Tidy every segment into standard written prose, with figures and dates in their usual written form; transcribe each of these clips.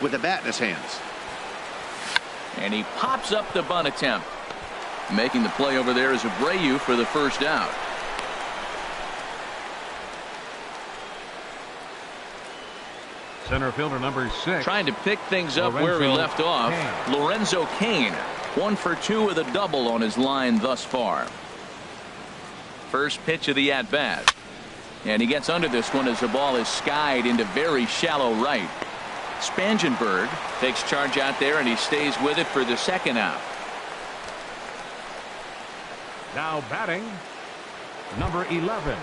with the bat in his hands. And he pops up the bunt attempt. Making the play over there is Abreu for the first out. Center fielder number 6. Trying to pick things up where he left off. Lorenzo Cain, 1 for 2 with a double on his line thus far. First pitch of the at-bat. And he gets under this one as the ball is skied into very shallow right. Spangenberg takes charge out there, and he stays with it for the second out. Now batting, number 11.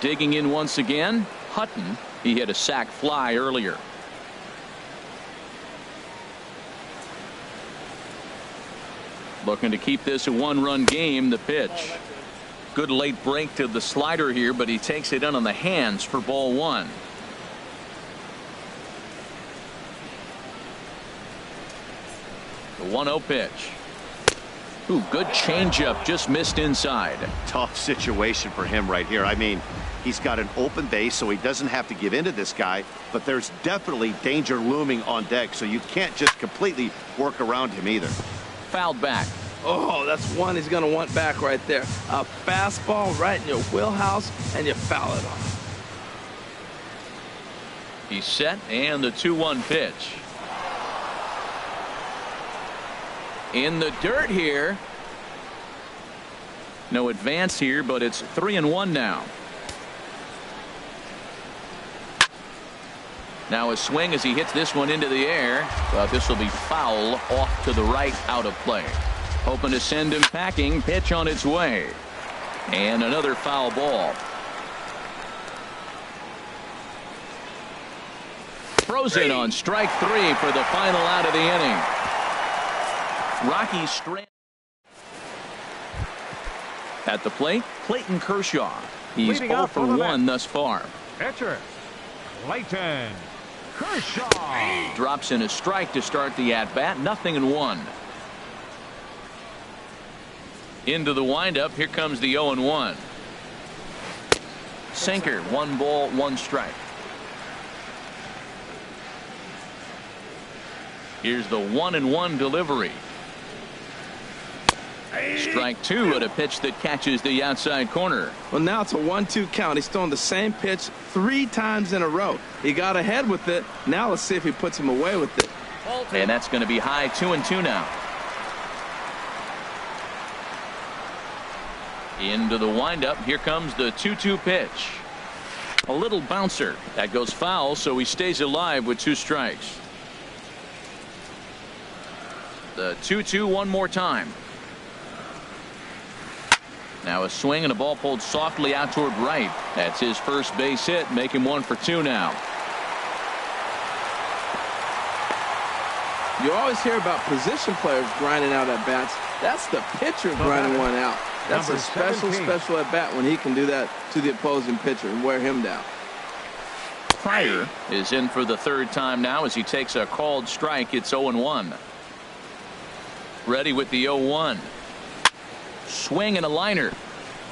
Digging in once again, Hutton. He hit a sac fly earlier. Looking to keep this a one-run game. The pitch. Good late break to the slider here, but he takes it in on the hands for ball 1. The 1-0 pitch. Ooh, good changeup, just missed inside. Tough situation for him right here. I mean, he's got an open base, so he doesn't have to give in to this guy, but there's definitely danger looming on deck, so you can't just completely work around him either. Fouled back. Oh, that's one he's going to want back right there. A fastball right in your wheelhouse, and you foul it off. He's set, and the 2-1 pitch. In the dirt here. No advance here, but it's 3-1 now. Now a swing as he hits this one into the air, but this will be foul off to the right, out of play. Hoping to send him packing. Pitch on its way, and another foul ball. Throws in on strike 3 for the final out of the inning. Rocky Strand at the plate. Clayton Kershaw. He's 0 for 1 thus far. Pitcher Clayton Kershaw drops in a strike to start the at-bat. 0-1. Into the windup. Here comes the 0-1. Sinker. 1 ball, 1 strike. Here's the 1-1 delivery. Strike 2 at a pitch that catches the outside corner. Well, now it's a 1-2 count. He's thrown the same pitch 3 times in a row. He got ahead with it. Now let's see if he puts him away with it. And that's going to be high. 2-2 now. Into the windup. Here comes the 2-2 pitch. A little bouncer. That goes foul, so he stays alive with 2 strikes. The 2-2 one more time. Now a swing and a ball pulled softly out toward right. That's his first base hit. Make him 1 for 2 now. You always hear about position players grinding out at bats. That's the pitcher grinding one out. That's a special at bat when he can do that to the opposing pitcher and wear him down. Pryor is in for the 3rd time now as he takes a called strike. It's 0-1. Ready with the 0-1. Swing and a liner.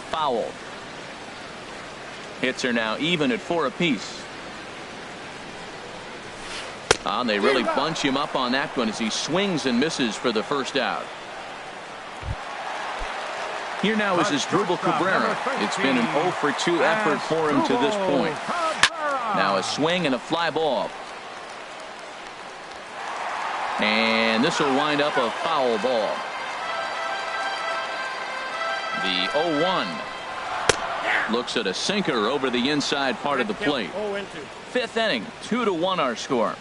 Foul. Hits are now even at 4 apiece. They really bunch him up on that one as he swings and misses for the first out. Here now is Asdrubal Cabrera. It's been an 0 for 2 effort for him to this point. Now a swing and a fly ball. And this will wind up a foul ball. The 0-1 looks at a sinker over the inside part of the plate. 5th inning, 2-1 our score.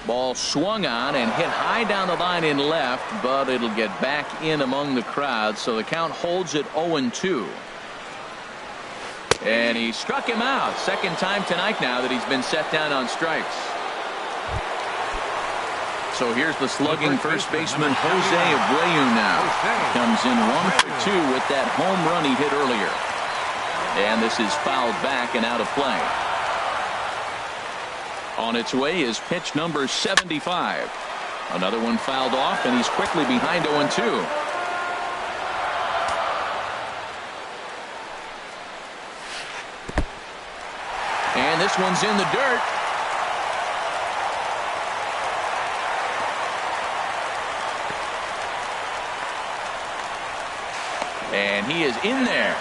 Ball swung on and hit high down the line in left, but it'll get back in among the crowd, so the count holds at 0-2. And he struck him out. 2nd time tonight now that he's been set down on strikes. So here's the slugging first baseman Jose Abreu now. Comes in 1 for 2 with that home run he hit earlier. And this is fouled back and out of play. On its way is pitch number 75. Another one fouled off, and he's quickly behind 0-2. And And this one's in the dirt. And he is in there.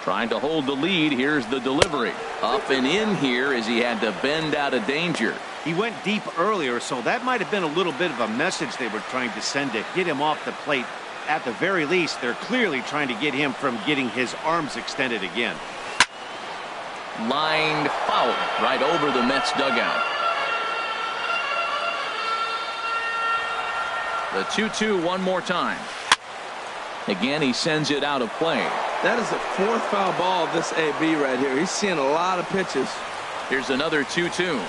Trying to hold the lead. Here's the delivery. Up and in here as he had to bend out of danger. He went deep earlier, so that might have been a little bit of a message they were trying to send to get him off the plate. At the very least, they're clearly trying to get him from getting his arms extended again. Lined foul right over the Mets dugout. The 2-2 one more time. Again, he sends it out of play. That is the fourth foul ball of this AB right here. He's seeing a lot of pitches. Here's another 2-2.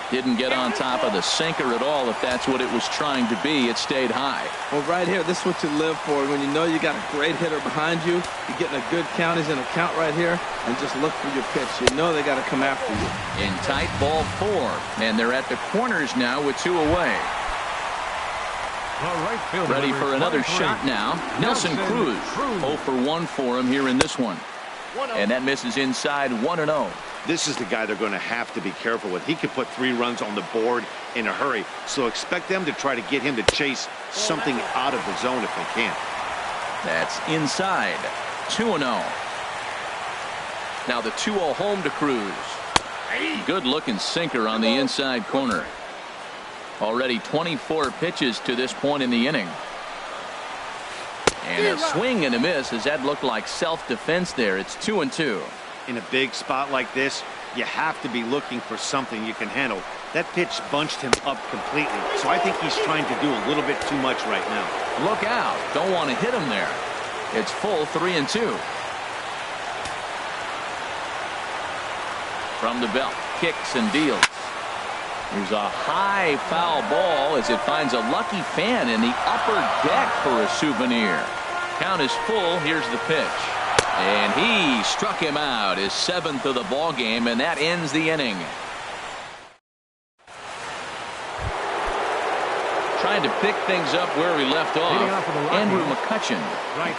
Didn't get on top of the sinker at all. If that's what it was trying to be, it stayed high. Well, right here, this is what you live for. When you know you got a great hitter behind you, you're getting a good count. He's in a count right here, and just look for your pitch. You know they got to come after you. In tight, ball 4, and they're at the corners now with 2 away. Ready for another shot now. Nelson Cruz. 0 for 1 for him here in this one. And that misses inside 1-0. This is the guy they're going to have to be careful with. He could put 3 runs on the board in a hurry, so expect them to try to get him to chase something out of the zone if they can. That's inside. 2-0. Now the 2-0 home to Cruz. Good looking sinker on the inside corner. Already 24 pitches to this point in the inning. And a swing and a miss. As that looked like self-defense there. It's 2-2. In a big spot like this, you have to be looking for something you can handle. That pitch bunched him up completely, so I think he's trying to do a little bit too much right now. Look out. Don't want to hit him there. It's full 3-2. From the belt, kicks and deals. There's a high foul ball as it finds a lucky fan in the upper deck for a souvenir. Count is full. Here's the pitch. And he struck him out, his 7th of the ball game, and that ends the inning. Trying to pick things up where we left off. Andrew McCutchen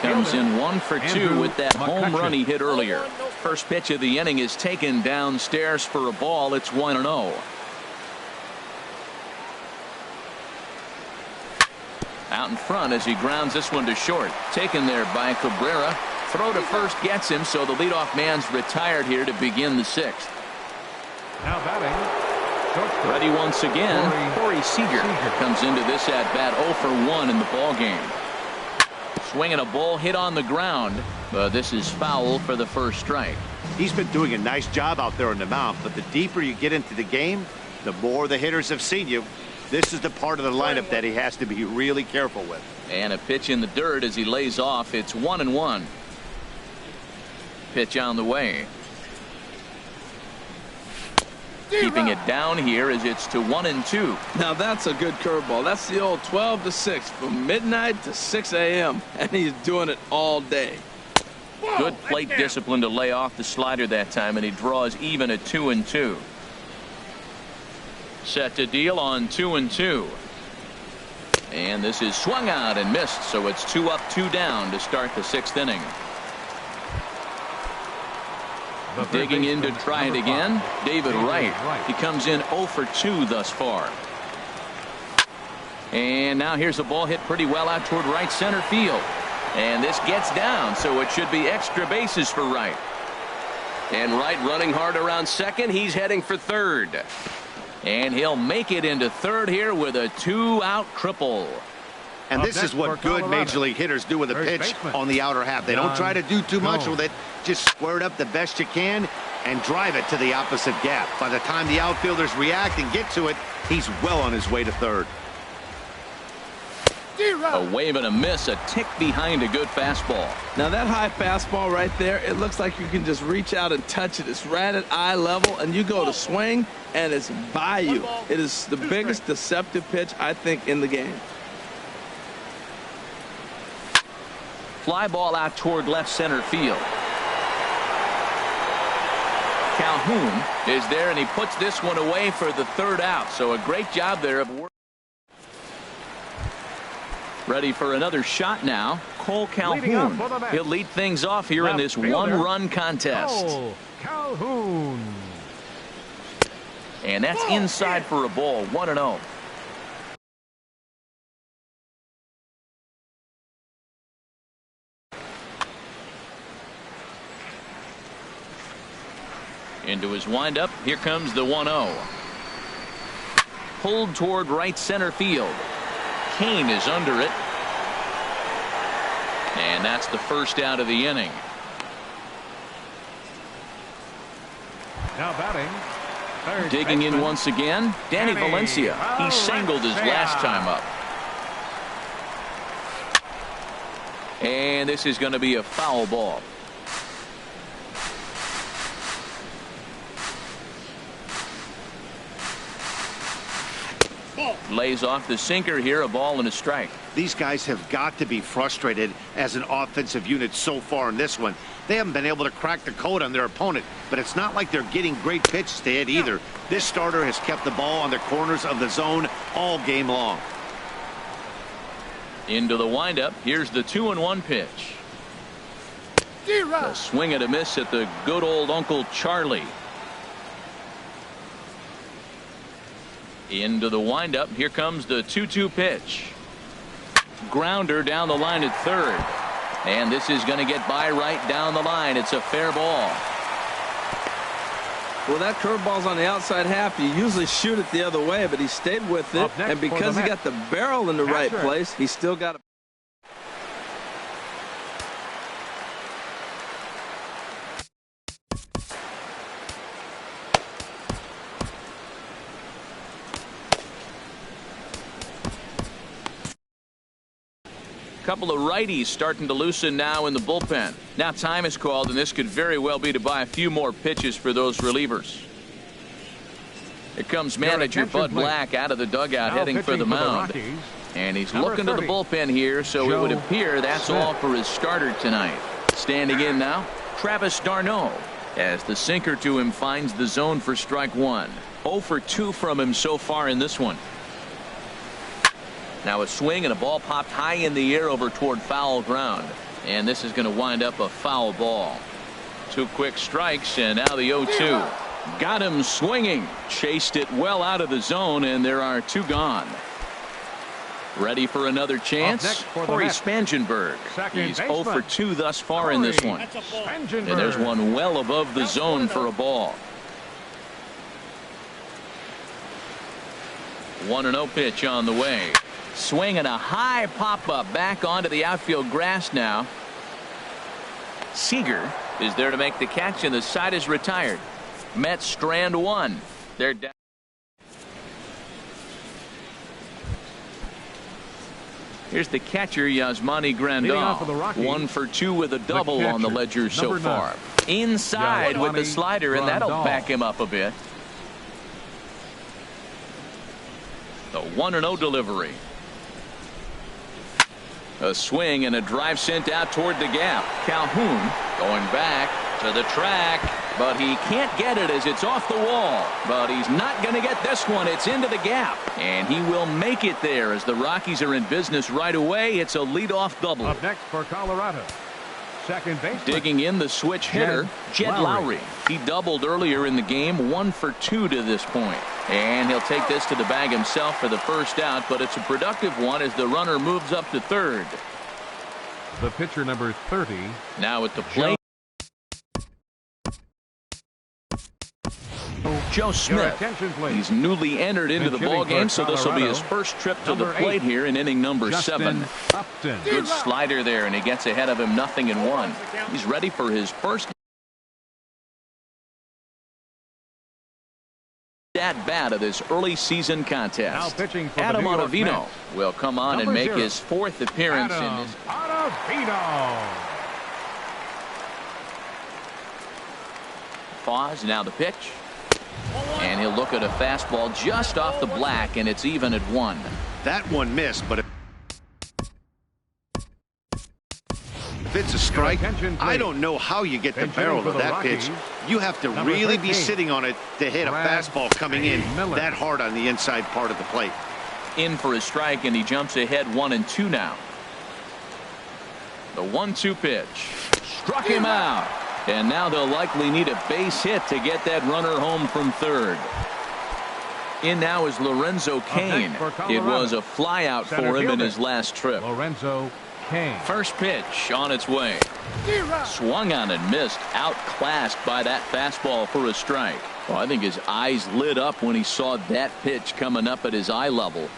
comes in 1 for 2 with that home run he hit earlier. First pitch of the inning is taken downstairs for a ball. It's 1-0. Out in front as he grounds this one to short. Taken there by Cabrera. Throw to first gets him, so the leadoff man's retired here to begin the 6th. Now batting. Ready once again. Corey Seager comes into this at bat 0 for 1 in the ball game. Swinging a ball hit on the ground, but this is foul for the first strike. He's been doing a nice job out there on the mound, but the deeper you get into the game, the more the hitters have seen you. This is the part of the lineup that he has to be really careful with. And a pitch in the dirt as he lays off. It's 1-1. Pitch on the way. Keeping it down here as it's to 1-2. Now that's a good curveball. That's the old 12 to 6 from midnight to 6 a.m. and he's doing it all day. Good plate discipline to lay off the slider that time, and he draws even at 2-2. Set to deal on 2-2. And this is swung out and missed, so it's 2 up, 2 down to start the 6th inning. Digging in to try it again, David Wright. He comes in 0 for 2 thus far. And now here's a ball hit pretty well out toward right center field. And this gets down, so it should be extra bases for Wright. And Wright running hard around second. He's heading for third. And he'll make it into third here with a 2-out triple. And this is what good major league hitters do with a pitch on the outer half. They don't try to do too much with it. Just square it up the best you can and drive it to the opposite gap. By the time the outfielders react and get to it, he's well on his way to third. A wave and a miss, a tick behind a good fastball. Now that high fastball right there, it looks like you can just reach out and touch it. It's right at eye level, and you go to swing, and it's by you. It is the biggest deceptive pitch, I think, in the game. Fly ball out toward left center field. Calhoun is there, and he puts this one away for the 3rd out. So a great job there of work. Ready for another shot now. Cole Calhoun. He'll lead things off here in this one-run contest. Cole Calhoun. And that's inside for a ball, 1-0. Into his windup. Here comes the 1-0. Pulled toward right center field. Kane is under it. And that's the first out of the inning. Now batting. Digging in once again, Danny Valencia. He singled his last time up. And this is going to be a foul ball. Lays off the sinker here, a ball and a strike. These guys have got to be frustrated as an offensive unit so far in this one. They haven't been able to crack the code on their opponent, but it's not like they're getting great pitches to hit either. This starter has kept the ball on the corners of the zone all game long. Into the windup. Here's the 2-1 pitch. A swing and a miss at the good old Uncle Charlie. Into the windup. Here comes the 2-2 pitch. Grounder down the line at third. And this is going to get by right down the line. It's a fair ball. Well, that curveball's on the outside half. You usually shoot it the other way, but he stayed with it. And because he got the barrel in the right place, he still got it. Couple of righties starting to loosen now in the bullpen. Now time is called, and this could very well be to buy a few more pitches for those relievers. Here comes manager Bud Black out of the dugout, heading for the mound. And he's looking to the bullpen here, so it would appear that's all for his starter tonight. Standing in now, Travis d'Arnaud, as the sinker to him finds the zone for strike one. 0 for 2 from him so far in this one. Now a swing and a ball popped high in the air over toward foul ground. And this is going to wind up a foul ball. 2 quick strikes, and now the 0-2. Got him swinging. Chased it well out of the zone, and there are 2 gone. Ready for another chance? Corey Spangenberg. He's 0 for 2 thus far in this one. And there's one well above the zone for a ball. 1-0 pitch on the way. Swing and a high pop-up back onto the outfield grass now. Seager is there to make the catch, and the side is retired. Mets strand 1. They're down. Here's the catcher, Yasmani Grandal. 1 for 2 with a double on the ledger so far. Inside with the slider, and that'll back him up a bit. The 1-0 delivery. A swing and a drive sent out toward the gap. Calhoun going back to the track, but he can't get it as it's off the wall. But he's not going to get this one. It's into the gap, and he will make it there as the Rockies are in business right away. It's a leadoff double. Up next for Colorado, second baseman. Digging in the switch hitter, Jed Lowry. He doubled earlier in the game, 1 for 2 to this point. And he'll take this to the bag himself for the first out, but it's a productive one as the runner moves up to third. The pitcher, number 30. Now at the plate, Joe Smith. He's newly entered into the ballgame, so this will be his first trip to the plate here in inning number 7. Good slider there, and he gets ahead of him, 0-1. He's ready for his first at bat of this early season contest. Adam Ottavino will come on and make his 4th appearance in this. Pause, now the pitch. And he'll look at a fastball just off the black, and it's even at 1. That one missed, but if it's a strike, I don't know how you get the barrel of that pitch. You have to really be sitting on it to hit a fastball coming in that hard on the inside part of the plate. in for a strike, and he jumps ahead 1-2 now. The 1-2 pitch struck him out, and now they'll likely need a base hit to get that runner home from third. In now is Lorenzo Cain. It was a flyout for him in his last trip. Lorenzo Cain. First pitch on its way. Swung on and missed. Outclassed by that fastball for a strike. Well, I think his eyes lit up when he saw that pitch coming up at his eye level.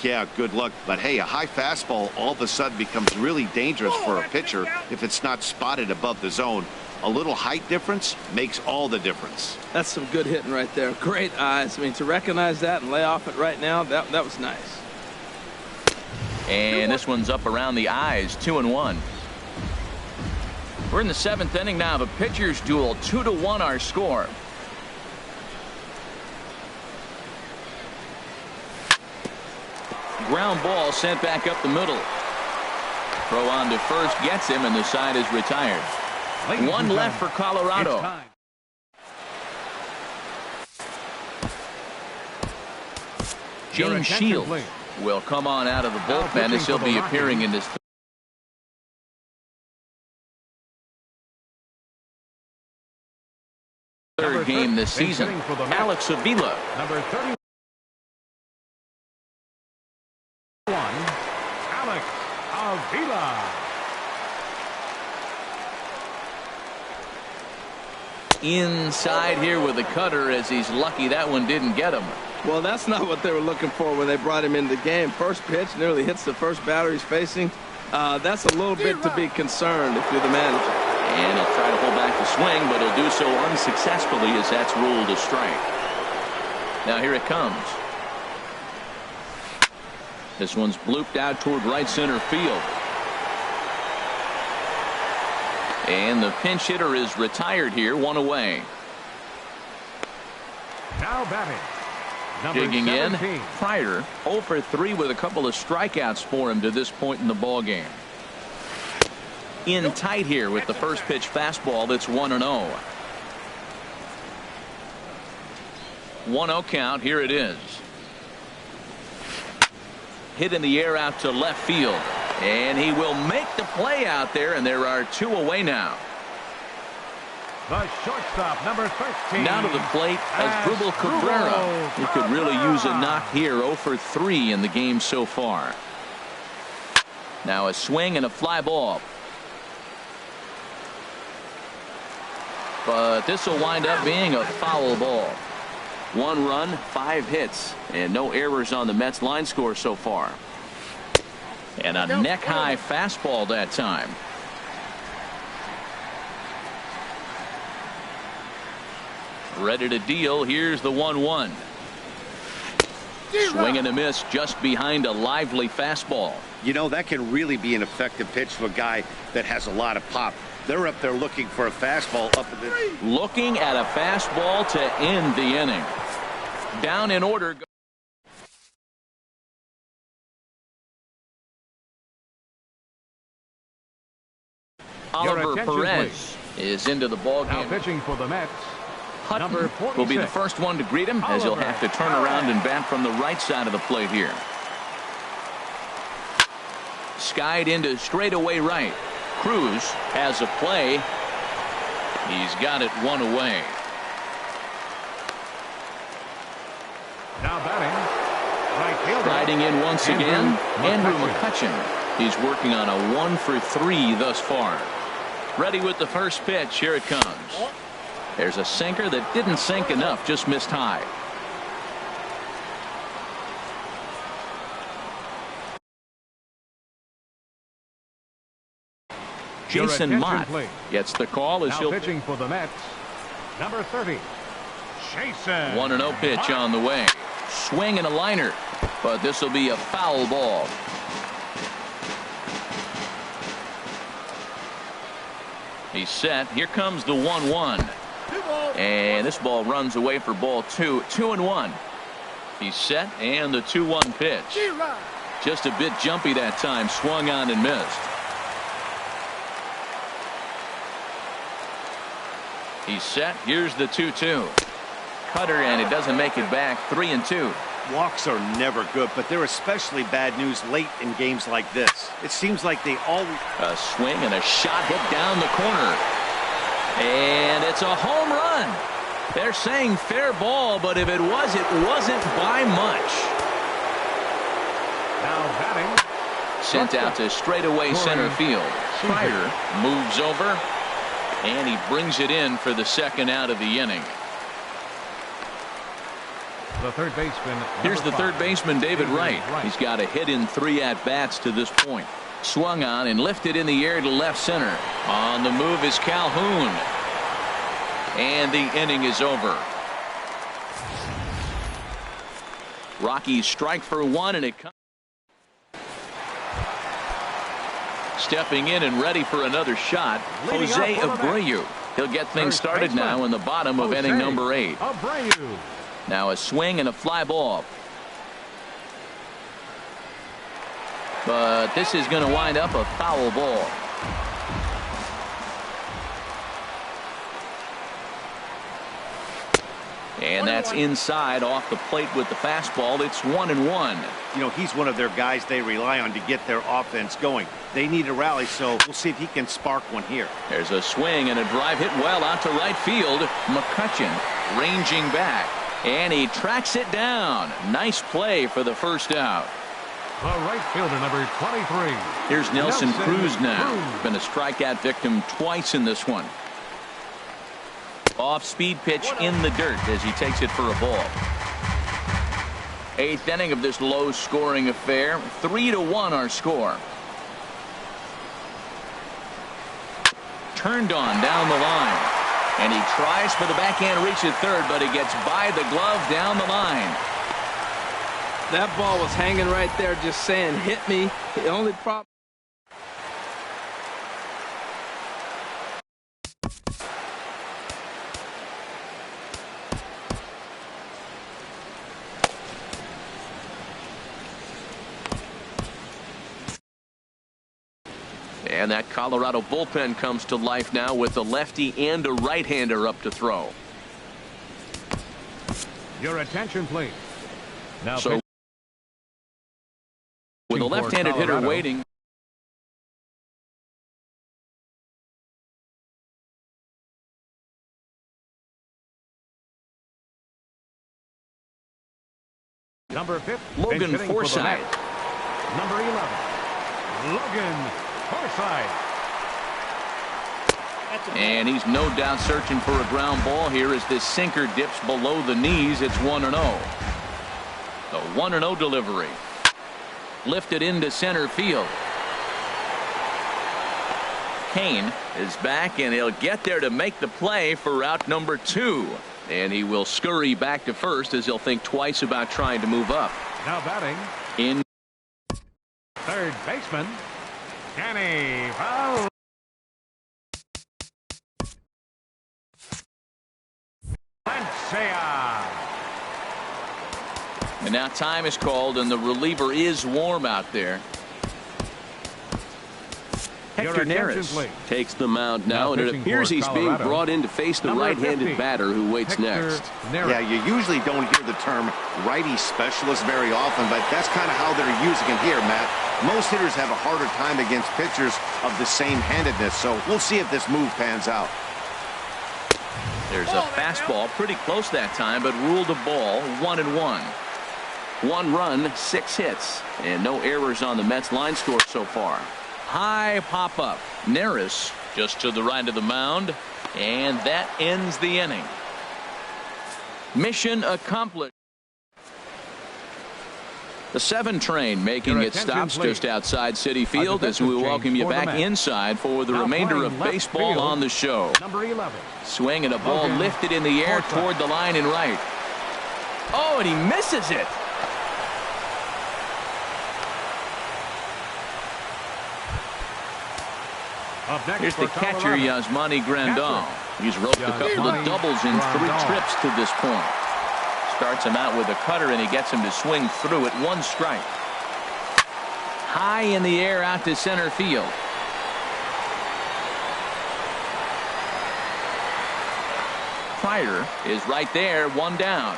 Yeah, good luck. But hey, a high fastball all of a sudden becomes really dangerous for a pitcher if it's not spotted above the zone. A little height difference makes all the difference. That's some good hitting right there. Great eyes. I mean, to recognize that and lay off it right now, that was nice. And this one's up around the eyes, 2-1. We're in the 7th inning now of a pitcher's duel. 2-1 our score. Ground ball sent back up the middle. Throw on to first gets him, and the side is retired. One left for Colorado. James Shields will come on out of the bullpen as he'll be appearing in this third game this season. Alex Avila. Number 31. Alex Avila. Inside here with the cutter, as he's lucky that one didn't get him. Well, that's not what they were looking for when they brought him into the game. First pitch nearly hits the first batter he's facing. That's a little bit to be concerned if you're the manager. And he'll try to pull back the swing, but he'll do so unsuccessfully as that's ruled a strike. Now here it comes. This one's blooped out toward right center field. And the pinch hitter is retired here, one away. Now batting. Digging 17. in, Pryor 0 for 3 with a couple of strikeouts for him to this point in the ball game. In tight here with the first pitch fastball. That's 1-0. 1-0 count. Here it is. Hit in the air out to left field. And he will make the play out there, and there are 2 away now. The shortstop, number 13. Now to the plate, Asdrubal Cabrera. He could really use a knock here. 0 for 3 in the game so far. Now a swing and a fly ball. But this will wind up being a foul ball. 1 run, 5 hits, and no errors on the Mets line score so far. And a neck-high fastball that time. Ready to deal. Here's the 1-1. Swing and a miss just behind a lively fastball. You know, that can really be an effective pitch to a guy that has a lot of pop. They're up there looking for a fastball up in the... Looking at a fastball to end the inning. Down in order. Oliver Perez is into the ball game. Now pitching for the Mets. Hutton will be the first one to greet him, as he'll have to turn around and bat from the right side of the plate here. Skied into straightaway right. Cruz has a play. He's got it 1 away. Now batting. Right fielder. Riding in once again, Andrew McCutchen. He's working on a 1 for 3 thus far. Ready with the first pitch. Here it comes. There's a sinker that didn't sink enough, just missed high. Jason Mott gets the call as he'll pitching for the Mets. Number 30. Jason 1-0 pitch on the way. Swing and a liner, but this will be a foul ball. He's set. Here comes the 1-1. And this ball runs away for ball 2. 2-1. He's set, and the 2-1 pitch. Just a bit jumpy that time. Swung on and missed. He's set. Here's the 2-2. Cutter, and it doesn't make it back. 3-2. Walks are never good, but they're especially bad news late in games like this. It seems like they always... A swing and a shot hit down the corner. And it's a home run. They're saying fair ball, but if it wasn't by much. Now batting. Sent out to straightaway center field. Pryor moves over, and he brings it in for the second out of the inning. The third baseman. Here's the third baseman, David Wright. He's got a hit in 3 at-bats to this point. Swung on and lifted in the air to left center. On the move is Calhoun. And the inning is over. Rockies strike for 1, and it comes. Stepping in and ready for another shot, Jose Abreu. He'll get things started now in the bottom of inning number 8. Abreu. Now a swing and a fly ball. But this is going to wind up a foul ball. And that's inside off the plate with the fastball. It's 1-1. You know, he's one of their guys they rely on to get their offense going. They need a rally, so we'll see if he can spark one here. There's a swing and a drive hit well out to right field. McCutchen ranging back, and he tracks it down. Nice play for the first out. The right fielder, number 23. Here's Nelson Cruz now. Been a strikeout victim twice in this one. Off-speed pitch in the dirt as he takes it for a ball. 8th inning of this low-scoring affair. 3-1 our score. Turned on down the line. And he tries for the backhand reach at third, but he gets by the glove down the line. That ball was hanging right there just saying, hit me. The only problem. And that Colorado bullpen comes to life now with a lefty and a right-hander up to throw. Your attention, please. Now, so with a left-handed hitter waiting. Number 5, Logan Forsythe. Number 11, Logan Forsythe. And he's no doubt searching for a ground ball here as this sinker dips below the knees. It's 1-0. A 1-0 delivery. Lifted into center field. Kane is back, and he'll get there to make the play for out number 2. And he will scurry back to first as he'll think twice about trying to move up. Now batting In third baseman, Danny Valencia. And now time is called, and the reliever is warm out there. Hector Neris takes the mound now, and it appears he's being brought in to face the right-handed batter who waits next. Yeah, you usually don't hear the term righty specialist very often, but that's kind of how they're using it here, Matt. Most hitters have a harder time against pitchers of the same handedness, so we'll see if this move pans out. There's a fastball pretty close that time, but ruled a ball. 1-1. 1 run, 6 hits, and no errors on the Mets line score so far. High pop up. Neris just to the right of the mound, and that ends the inning. Mission accomplished. The 7 train making its stops just outside Citi Field as we welcome you back inside for the remainder of baseball on the show. Number 11. Swing and a ball lifted in the air toward the line and right. Oh, and he misses it. Here's the catcher, Yasmani Grandal. He's roped a couple of doubles in 3 trips to this point. Starts him out with a cutter, and he gets him to swing through it. 1 strike. High in the air out to center field. Pryor is right there, 1 down.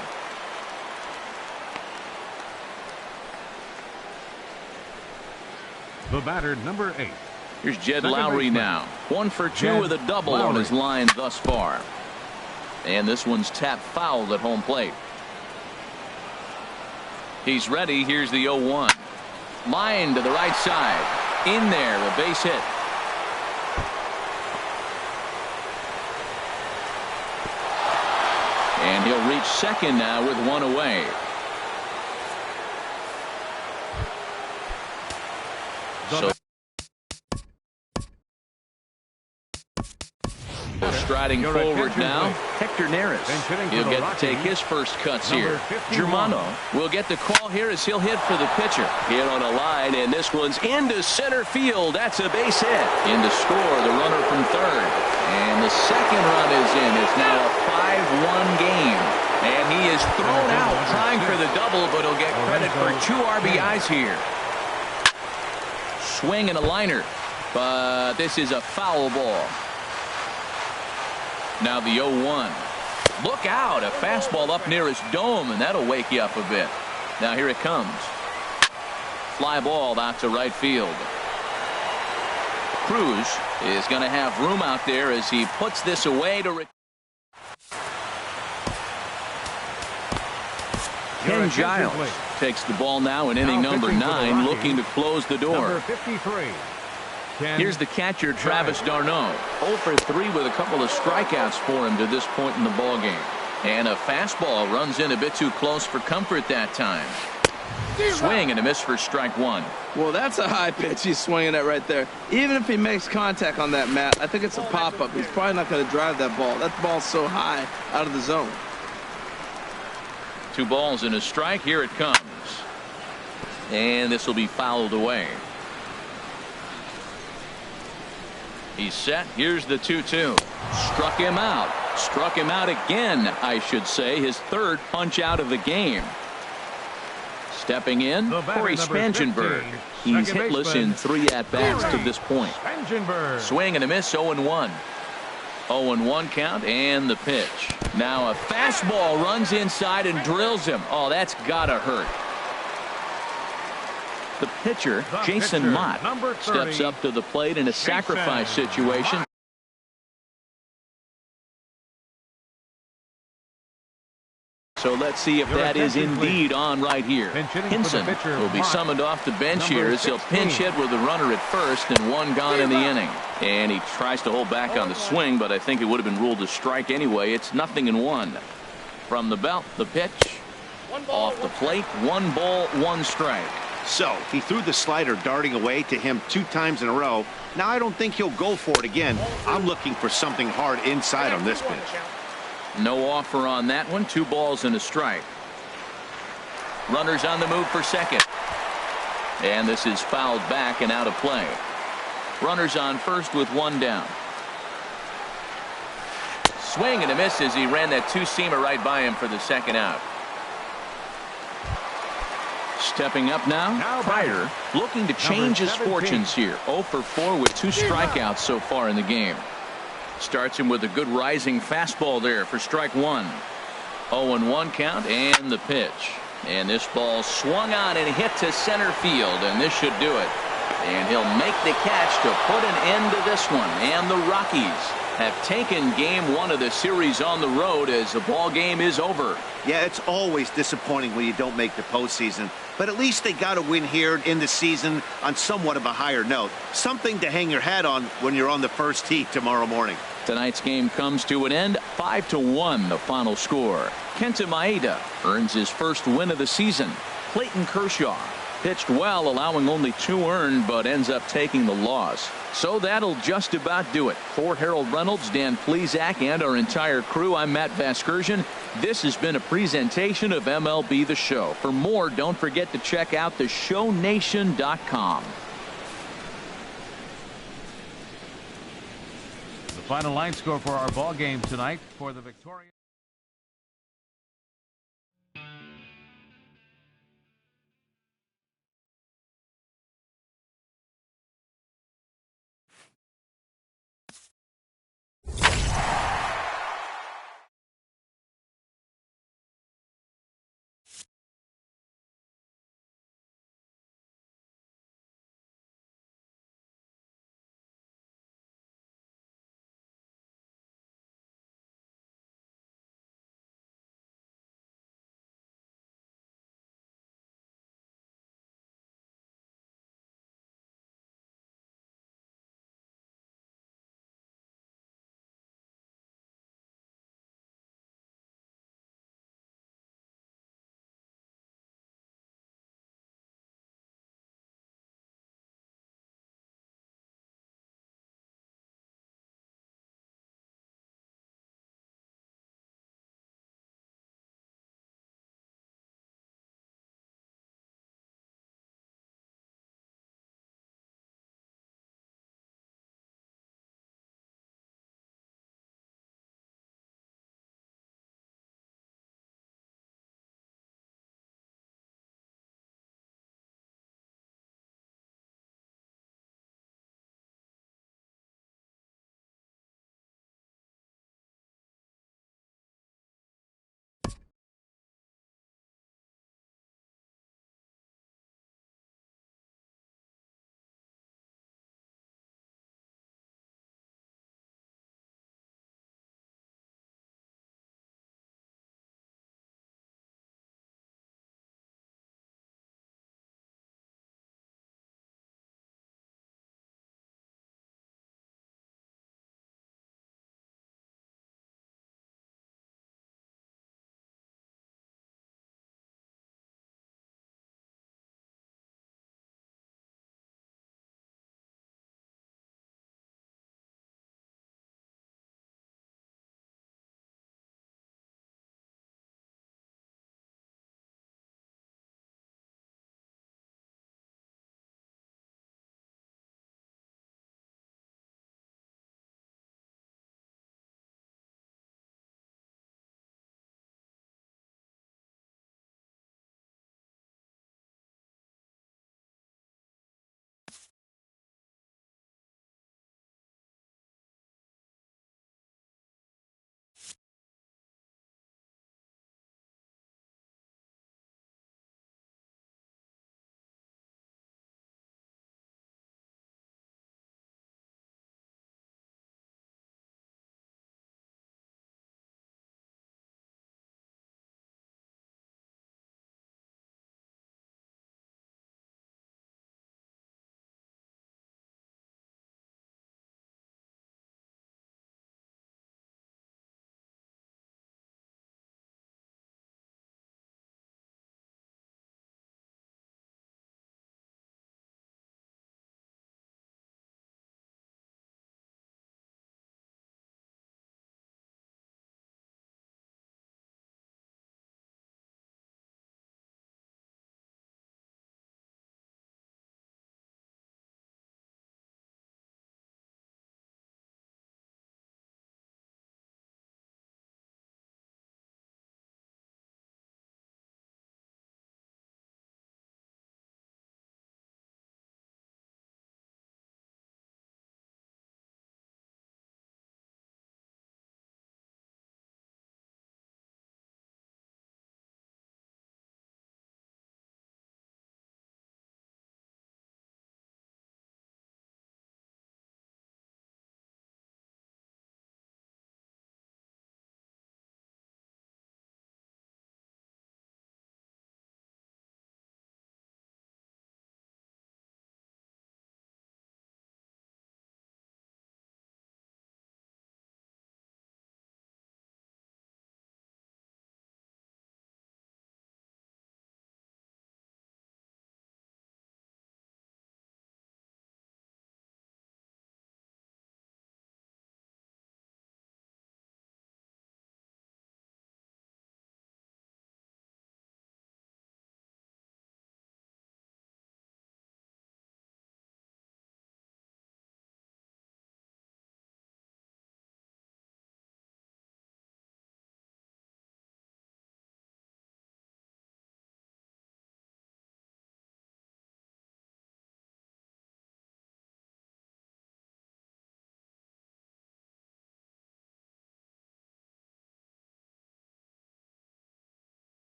The batter, number 8. Here's Jed Second Lowry baseman. now. 1 for 2 Jed with a double Lowry. on his line thus far. And this one's tapped fouled at home plate. He's ready. Here's the 0-1. Line to the right side. In there, a base hit. And he'll reach second now with 1 away. So striding forward now, Hector Neris. He'll get to take his first cuts here. Germano will get the call here as he'll hit for the pitcher. Hit on a line, and this one's into center field. That's a base hit. In to score, the runner from third. And the second run is in. It's now a 5-1 game. And he is thrown out trying for the double, but he'll get credit for 2 RBIs here. Swing and a liner, but this is a foul ball. Now the 0-1. Look out, a fastball up near his dome, and that'll wake you up a bit. Now here it comes. Fly ball out to right field. Cruz is going to have room out there as he puts this away to Ken Giles takes the ball now in inning number 9, looking to close the door. Number 53. Here's the catcher, Travis d'Arnaud. 0 for 3 with a couple of strikeouts for him to this point in the ball game. And a fastball runs in a bit too close for comfort that time. Swing and a miss for strike 1. Well, that's a high pitch he's swinging at right there. Even if he makes contact on that, Matt, I think it's a pop-up. He's probably not going to drive that ball. That ball's so high out of the zone. 2 balls and a strike. Here it comes. And this will be fouled away. He's set. Here's the 2-2. Struck him out. Struck him out again, I should say. His third punch out of the game. Stepping in, Corey Spangenberg. He's hitless in 3 at-bats to this point. Swing and a miss, 0-1. 0-1 count, and the pitch. Now a fastball runs inside and drills him. Oh, that's gotta hurt. The pitcher, Jason Mott, steps up to the plate in a sacrifice situation. So let's see if that is indeed on right here. Hinson will be summoned off the bench here as he'll pinch hit with the runner at first and 1 gone in the inning. And he tries to hold back on the swing, but I think it would have been ruled a strike anyway. It's 0-1. From the belt, the pitch. Off the plate, 1 ball, 1 strike. So he threw the slider darting away to him 2 times in a row. Now I don't think he'll go for it again. I'm looking for something hard inside on this pitch. No offer on that one. 2 balls and a strike. Runners on the move for second. And this is fouled back and out of play. Runners on first with 1 down. Swing and a miss as he ran that 2-seamer right by him for the second out. Stepping up now, Pryor looking to change his fortunes here. 0 for 4 with 2 strikeouts so far in the game. Starts him with a good rising fastball there for strike 1. 0-1 count, and the pitch. And this ball swung on and hit to center field, and this should do it. And he'll make the catch to put an end to this one. And the Rockies have taken game 1 of the series on the road as the ball game is over. Yeah, it's always disappointing when you don't make the postseason, but at least they got a win here in the season on somewhat of a higher note. Something to hang your hat on when you're on the first tee tomorrow morning. Tonight's game comes to an end, 5-1 the final score. Kenta Maeda earns his first win of the season. Clayton Kershaw pitched well, allowing only 2 earned, but ends up taking the loss. So that'll just about do it. For Harold Reynolds, Dan Plesac, and our entire crew, I'm Matt Vasgersian. This has been a presentation of MLB The Show. For more, don't forget to check out theshownation.com. The final line score for our ball game tonight for the Victoria.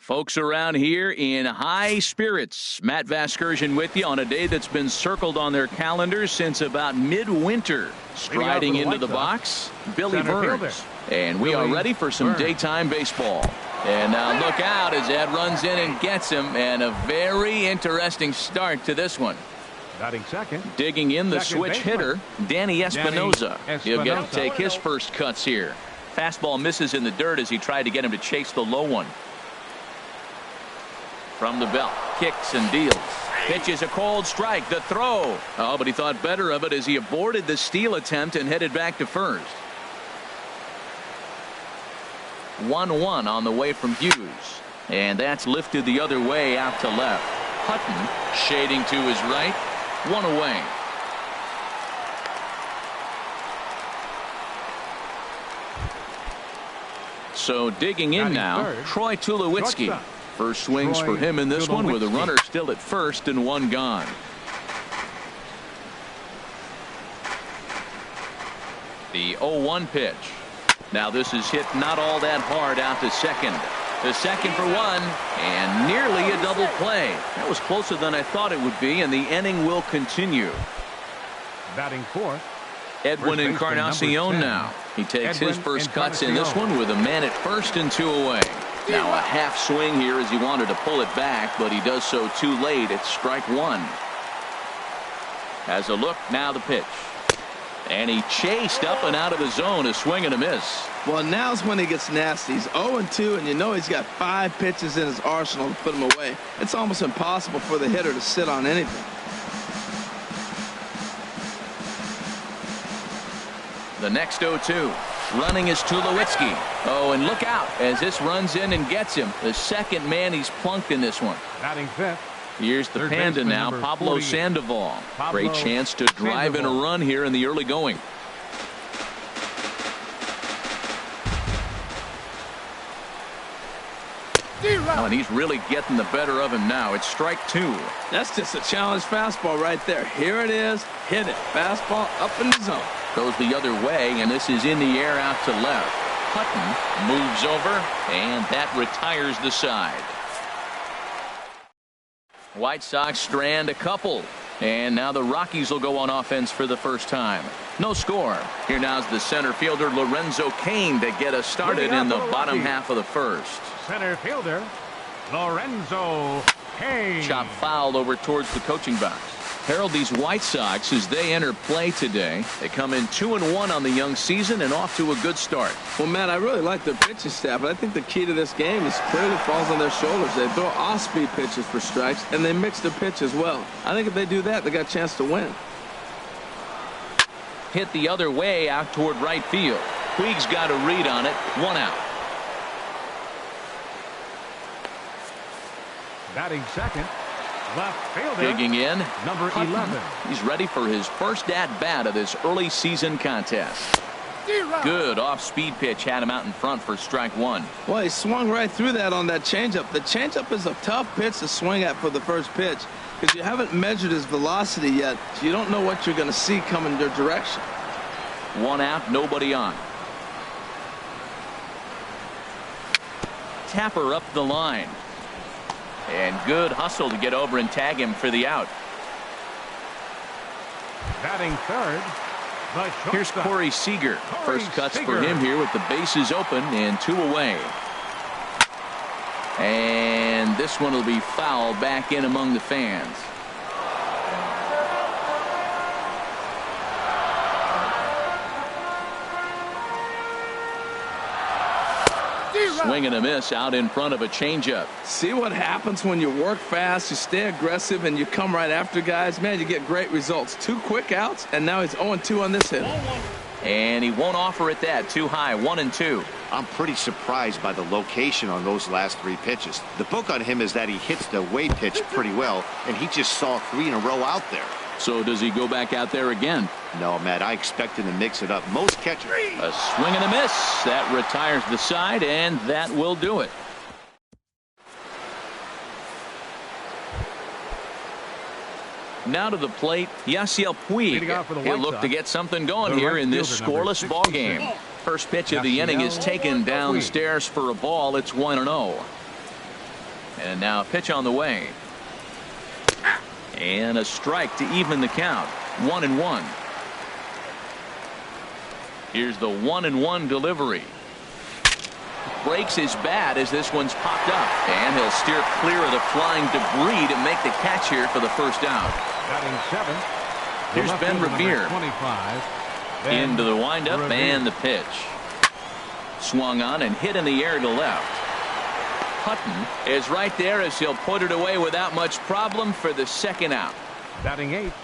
Folks around here in high spirits. Matt Vasgersian with you on a day that's been circled on their calendars since about midwinter. Striding into the box, Billy Burns. And we are ready for some daytime baseball. And now look out as Ed runs in and gets him. And a very interesting start to this one. Batting second. Digging in the switch hitter, Danny Espinosa. He'll get to take his first cuts here. Fastball misses in the dirt as he tried to get him to chase the low one. From the belt, kicks and deals. Pitches a cold strike. The throw. Oh, but he thought better of it as he aborted the steal attempt and headed back to first. 1-1 on the way from Hughes. And that's lifted the other way out to left. Hutton shading to his right. One away. So digging in now, Troy Tulowitzki. First swings for him in this one with a runner still at first and one gone. The 0-1 pitch. Now this is hit not all that hard out to second. The second for one and nearly a double play. That was closer than I thought it would be, and the inning will continue. Batting fourth. Edwin Encarnacion now. He takes his first cuts in this one with a man at first and two away. Now a half swing here as he wanted to pull it back, but he does so too late. It's strike one. Has a look, now the pitch. And he chased up and out of the zone, a swing and a miss. Well, now's when he gets nasty. He's 0-2, and you know he's got 5 pitches in his arsenal to put him away. It's almost impossible for the hitter to sit on anything. The next 0-2. Running is Tulowitzki. Oh, and look out as this runs in and gets him. The second man he's plunked in this one. Batting fifth. Here's the Panda now, Pablo Sandoval. Great chance to drive in a run here in the early going. Oh, and he's really getting the better of him now. It's strike two. That's just a challenge fastball right there. Here it is. Hit it. Fastball up in the zone. Goes the other way, and this is in the air out to left. Hutton moves over, and that retires the side. White Sox strand a couple, and now the Rockies will go on offense for the first time. No score. Here now's the center fielder Lorenzo Cain to get us started in the bottom half of the first. Center fielder Lorenzo Cain. Chop fouled over towards the coaching box. Harold, these White Sox, as they enter play today, they come in 2-1 on the young season and off to a good start. Well, Matt, I really like their pitching staff, but I think the key to this game is clearly falls on their shoulders. They throw off-speed pitches for strikes, and they mix their pitch as well. I think if they do that, they got a chance to win. Hit the other way out toward right field. Puig's got a read on it. One out. Batting second. Left fielder. Digging in. Number 11. He's ready for his first at-bat of this early season contest. Good off-speed pitch had him out in front for strike one. Well, he swung right through that on that changeup. The changeup is a tough pitch to swing at for the first pitch because you haven't measured his velocity yet, so you don't know what you're going to see coming your direction. One out, nobody on. Tapper up the line. And good hustle to get over and tag him for the out. Batting third. Here's Corey Seager. First cuts for him here with the bases open and two away. And this one will be foul back in among the fans. Swing and a miss out in front of a changeup. See what happens when you work fast, you stay aggressive, and you come right after guys. Man, you get great results. 2 quick outs, and now he's 0-2 on this hit. And he won't offer it that. Too high. 1-2. I'm pretty surprised by the location on those last 3 pitches. The book on him is that he hits the away pitch pretty well, and he just saw 3 in a row out there. So does he go back out there again? No, Matt, I expect him to mix it up. Most catchers. A swing and a miss. That retires the side, and that will do it. Now to the plate, Yasiel Puig. He'll look to get something going here in this scoreless ball game. First pitch of the inning is taken downstairs for a ball. It's 1-0. And now a pitch on the way. And a strike to even the count. 1-1. Here's the 1-1 delivery. Breaks his bat as this one's popped up. And he'll steer clear of the flying debris to make the catch here for the first out. Batting seventh. Here's Ben Revere. 25. Into the windup and the pitch. Swung on and hit in the air to left. Hutton is right there as he'll put it away without much problem for the second out. Batting eighth.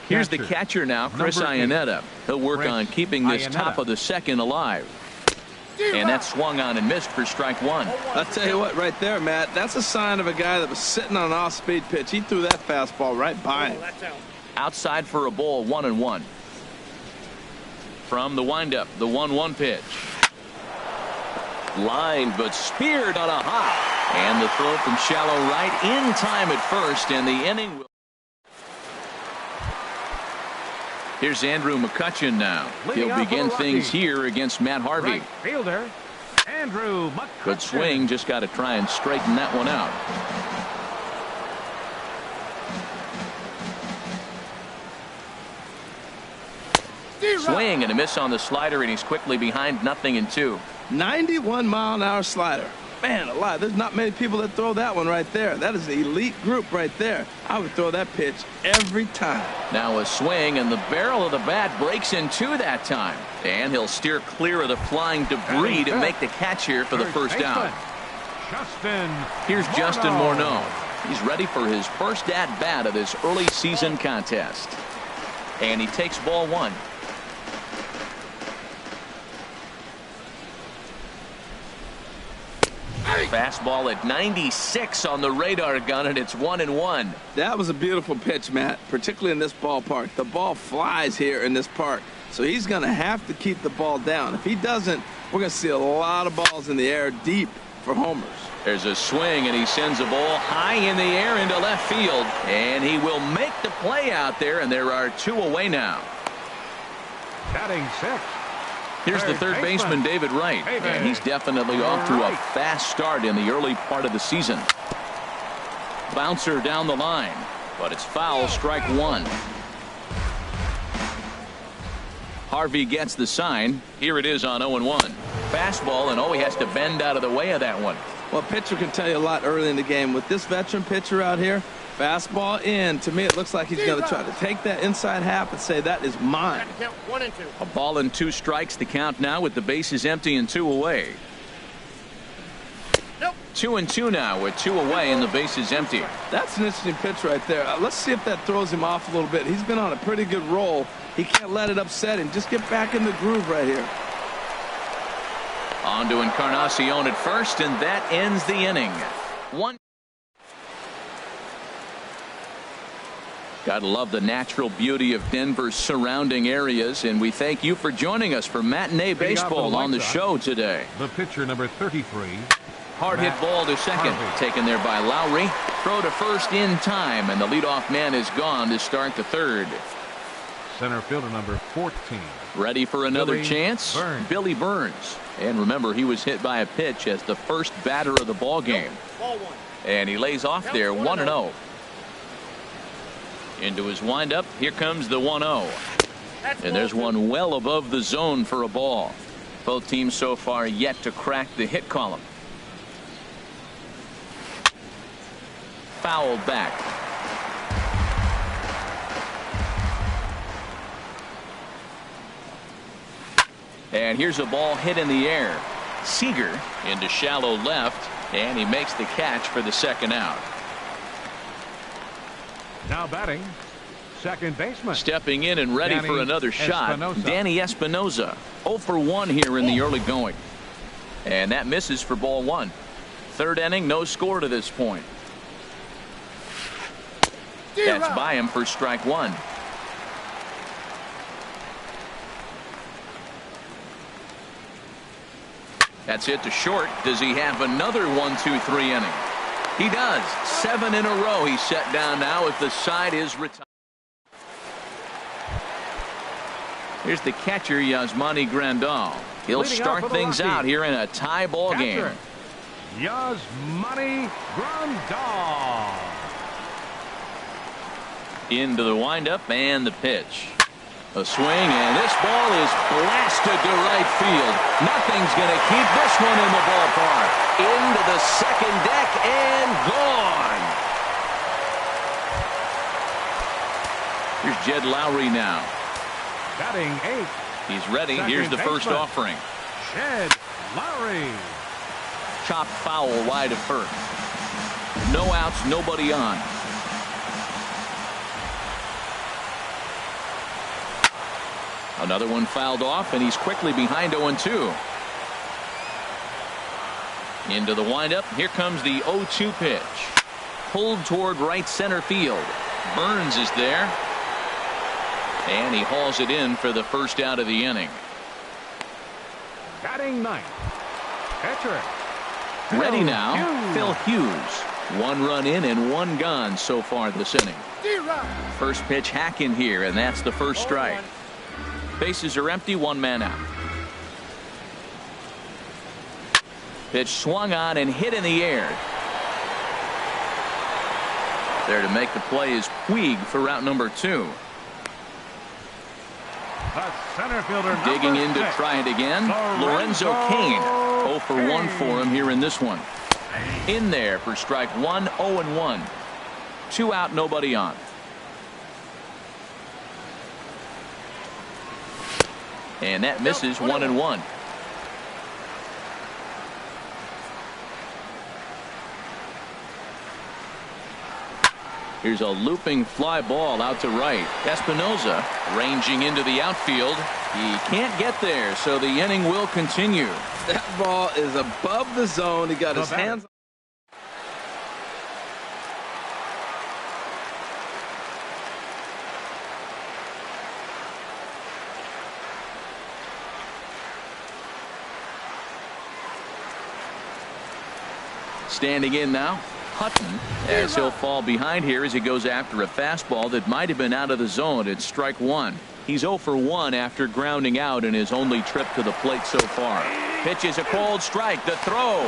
Here's the catcher now, Chris Iannetta. He'll work on keeping this top of the second alive. And that swung on and missed for strike one. I'll tell you what, right there, Matt, that's a sign of a guy that was sitting on an off-speed pitch. He threw that fastball right by him. Outside for a ball, 1-1. From the windup, the 1-1 pitch. Line, but speared on a hop. And the throw from shallow right in time at first, and the inning will. Here's Andrew McCutchen now. He'll begin things here against Matt Harvey. Right fielder, Andrew McCutchen. Good swing, just got to try and straighten that one out. Swing and a miss on the slider, and he's quickly behind 0-2. 91-mile-an-hour slider. Man alive, there's not many people that throw that one right there. That is an elite group right there. I would throw that pitch every time. Now a swing, and the barrel of the bat breaks in two that time. And he'll steer clear of the flying debris to make the catch here for the first out. Here's Justin Morneau. He's ready for his first at-bat of this early season contest. And he takes ball one. Fastball at 96 on the radar gun, and it's 1-1. That was a beautiful pitch, Matt, particularly in this ballpark. The ball flies here in this park, so he's going to have to keep the ball down. If he doesn't, we're going to see a lot of balls in the air deep for homers. There's a swing, and he sends a ball high in the air into left field, and he will make the play out there, and there are two away now. Batting sixth. Here's the third baseman, David Wright, and he's definitely off to a fast start in the early part of the season. Bouncer down the line, but it's foul, strike one. Harvey gets the sign. Here it is on 0-1. Fastball, and he has to bend out of the way of that one. Well, pitcher can tell you a lot early in the game. With this veteran pitcher out here, fastball in. To me, it looks like he's going to try to take that inside half and say, that is mine. 1-2. A ball and two strikes to count now with the bases empty and two away. 2-2 now with two away and the bases empty. That's an interesting pitch right there. Let's see if that throws him off a little bit. He's been on a pretty good roll. He can't let it upset him. Just get back in the groove right here. On to Encarnacion at first, and that ends the inning. Gotta love the natural beauty of Denver's surrounding areas, and we thank you for joining us for Matinee Baseball on the show today. The pitcher, number 33. Hard hit ball to second, taken there by Lowry. Throw to first in time, and the leadoff man is gone to start the third. Center fielder, number 14. Ready for another chance? Billy Burns. And remember, he was hit by a pitch as the first batter of the ball game. And he lays off there, 1-0. Into his windup, here comes the 1-0. And there's one well above the zone for a ball. Both teams so far yet to crack the hit column. Fouled back. And here's a ball hit in the air. Seager into shallow left, and he makes the catch for the second out. Now batting, second baseman. Stepping in and ready for another shot, Danny Espinosa. 0 for 1 here in the early going. And that misses for ball one. Third inning, no score to this point. That's by him for strike one. That's hit to short. Does he have another 1-2-3 inning? He does. 7 in a row he's set down now as the side is retired. Here's the catcher, Yasmani Grandal. He'll start things out here in a tie ball game. Yasmani Grandal. Into the windup and the pitch. A swing, and this ball is blasted to right field. Nothing's going to keep this one in the ballpark. Into the second deck and gone. Here's Jed Lowry now. Batting 8th. He's ready. Here's the first offering. Jed Lowry. Chopped foul wide of first. No outs, nobody on. Another one fouled off, and he's quickly behind 0-2. Into the windup. Here comes the 0-2 pitch. Pulled toward right center field. Burns is there. And he hauls it in for the first out of the inning. Batting 9th. Pitcher. Ready now, Phil Hughes. 1 run in and 1 gone so far this inning. First pitch hack in here, and that's the first strike. Bases are empty, 1 man out. Pitch swung on and hit in the air. There to make the play is Puig for out number 2. The center fielder digging in to try it again. Lorenzo Cain. 0 for 1 for him here in this one. In there for strike 1, 0-1. 2 out, nobody on. And that misses 1-1. Here's a looping fly ball out to right. Espinosa ranging into the outfield. He can't get there, so the inning will continue. That ball is above the zone. He got his hands. Standing in now, Hutton, as he'll fall behind here as he goes after a fastball that might have been out of the zone. It's strike 1. He's 0 for 1 after grounding out in his only trip to the plate so far. Pitch is a cold strike. The throw.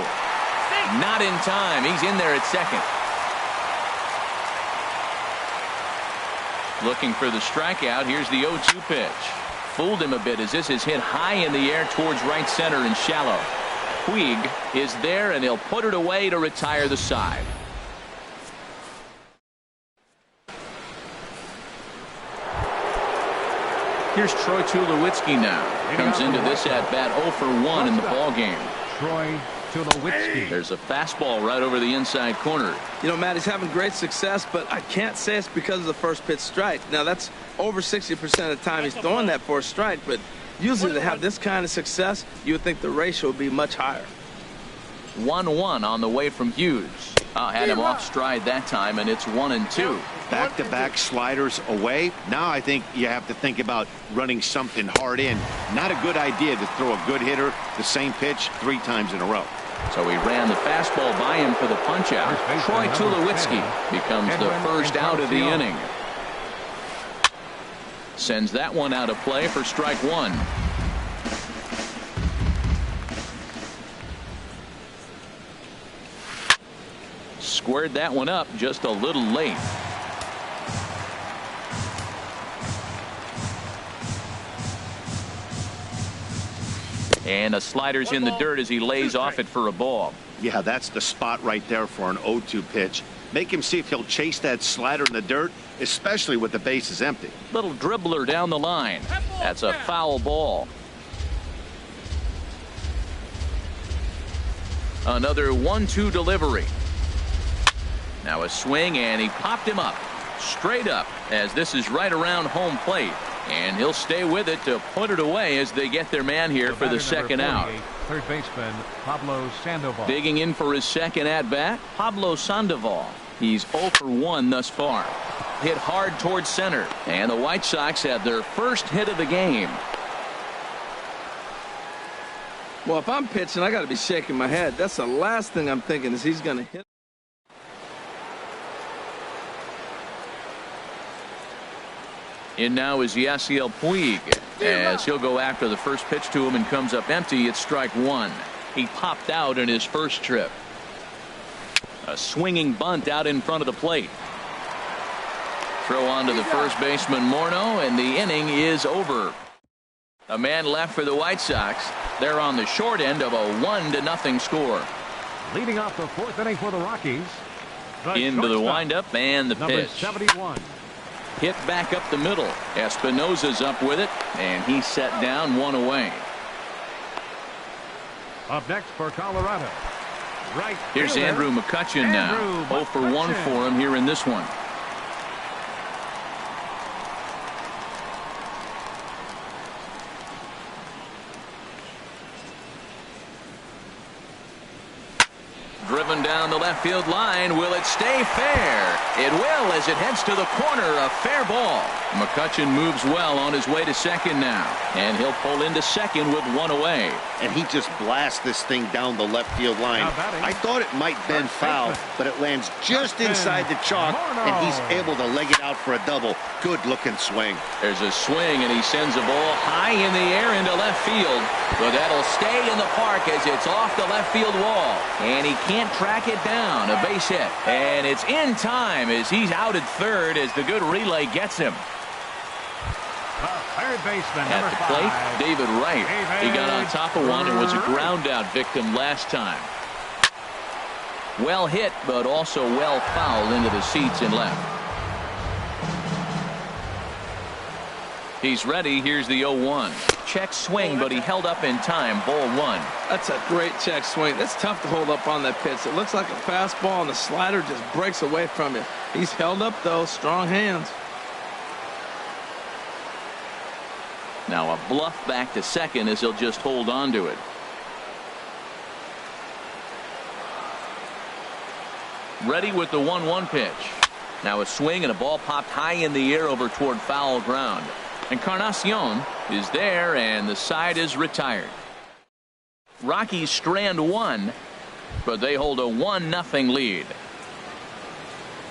Not in time. He's in there at second. Looking for the strikeout. Here's the 0-2 pitch. Fooled him a bit as this is hit high in the air towards right center and shallow. Puig is there, and he'll put it away to retire the side. Here's Troy Tulowitzki now. Comes into this at bat 0 for 1 in the ball game. Troy Tulowitzki. There's a fastball right over the inside corner. You know, Matt, he's having great success, but I can't say it's because of the first pitch strike. Now, that's over 60% of the time he's throwing that for a strike, but usually to have this kind of success, you would think the ratio would be much higher. 1-1 on the way from Hughes. Had him off stride that time, and it's 1-2. Back-to-back sliders away. Now I think you have to think about running something hard in. Not a good idea to throw a good hitter the same pitch 3 times in a row. So he ran the fastball by him for the punch-out. Troy Tulowitzki becomes the first out of the inning. Sends that one out of play for strike 1. Squared that one up just a little late. And a slider's in the dirt as he lays off it for a ball. Yeah, that's the spot right there for an 0-2 pitch. Make him see if he'll chase that slider in the dirt, especially with the bases empty. Little dribbler down the line. That's a foul ball. Another 1-2 delivery. Now a swing, and he popped him up. Straight up, as this is right around home plate. And he'll stay with it to put it away as they get their man here for the second out. Third baseman Pablo Sandoval. Digging in for his second at-bat, Pablo Sandoval. He's 0 for 1 thus far. Hit hard towards center, and the White Sox have their first hit of the game. Well, if I'm pitching, I got to be shaking my head. That's the last thing I'm thinking is he's going to hit. In now is Yasiel Puig, as he'll go after the first pitch to him and comes up empty. It's strike 1. He popped out in his first trip. A swinging bunt out in front of the plate. Throw on to the first baseman Morneau, and the inning is over. A man left for the White Sox. They're on the short end of a 1-0 score. Leading off the fourth inning for the Rockies. Into the windup and the pitch. 71. Hit back up the middle. Espinosa's up with it, and he's set down, 1 away. Up next for Colorado. Right Here's fielder, Andrew McCutchen now. 0 for 1 for him here in this one. Driven down the left field line. Will it stay fair? It will, as it heads to the corner. A fair ball. McCutchen moves well on his way to second now, and he'll pull into second with 1 away. And he just blasts this thing down the left field line. I thought it might bend foul, but it lands just inside the chalk, and he's able to leg it out for a double. Good looking swing. There's a swing, and he sends a ball high in the air into left field, but that'll stay in the park as it's off the left field wall, and he can't track it down. A base hit, and it's in time as he's out at third as the good relay gets him. Third baseman, at the plate, David Wright. He got on top of one and was a ground out victim last time. Well hit, but also well fouled into the seats and left. He's ready. Here's the 0-1. Check swing, but he held up in time. Ball 1. That's a great check swing. That's tough to hold up on that pitch. It looks like a fastball, and the slider just breaks away from you. He's held up, though. Strong hands. Now a bluff back to second as he'll just hold on to it. Ready with the 1-1 pitch. Now a swing and a ball popped high in the air over toward foul ground. Encarnacion is there, and the side is retired. Rockies strand 1, but they hold a 1-0 lead.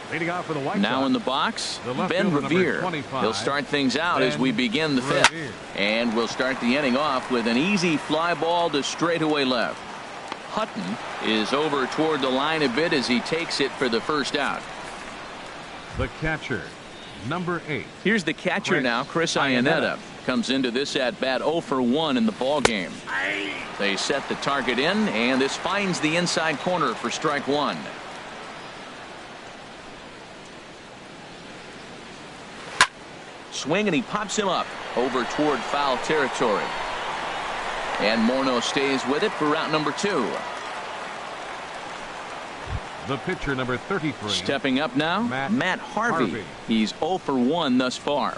Leading off for the White now Sox, in the box, the left Ben fielder, Revere. 25, He'll start things out as we begin the fifth. And we'll start the inning off with an easy fly ball to straightaway left. Hutton is over toward the line a bit as he takes it for the first out. The catcher, number 8. Here's the catcher now, Chris Iannetta. Comes into this at bat 0 for 1 in the ball game. They set the target in, and this finds the inside corner for strike 1. Swing, and he pops him up over toward foul territory. And Morneau stays with it for route number 2. The pitcher, number 33. Stepping up now, Matt Harvey. He's 0 for 1 thus far.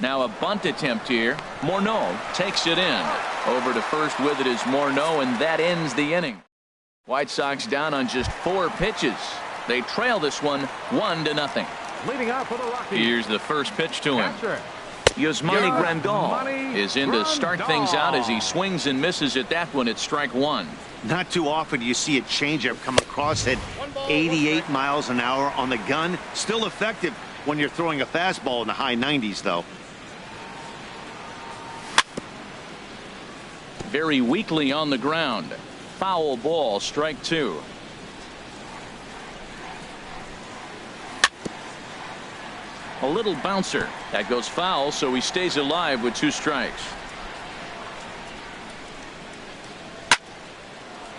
Now a bunt attempt here. Morneau takes it in. Over to first with it is Morneau, and that ends the inning. White Sox down on just 4 pitches. They trail this one 1-0. Leading out for the Rockies. Here's the first pitch to him. Yasmani Grandal is in to start things out as he swings and misses at that one at strike 1. Not too often do you see a changeup come across at 88 miles an hour on the gun. Still effective when you're throwing a fastball in the high 90s, though. Very weakly on the ground. Foul ball, strike 2. A little bouncer. That goes foul, so he stays alive with 2 strikes.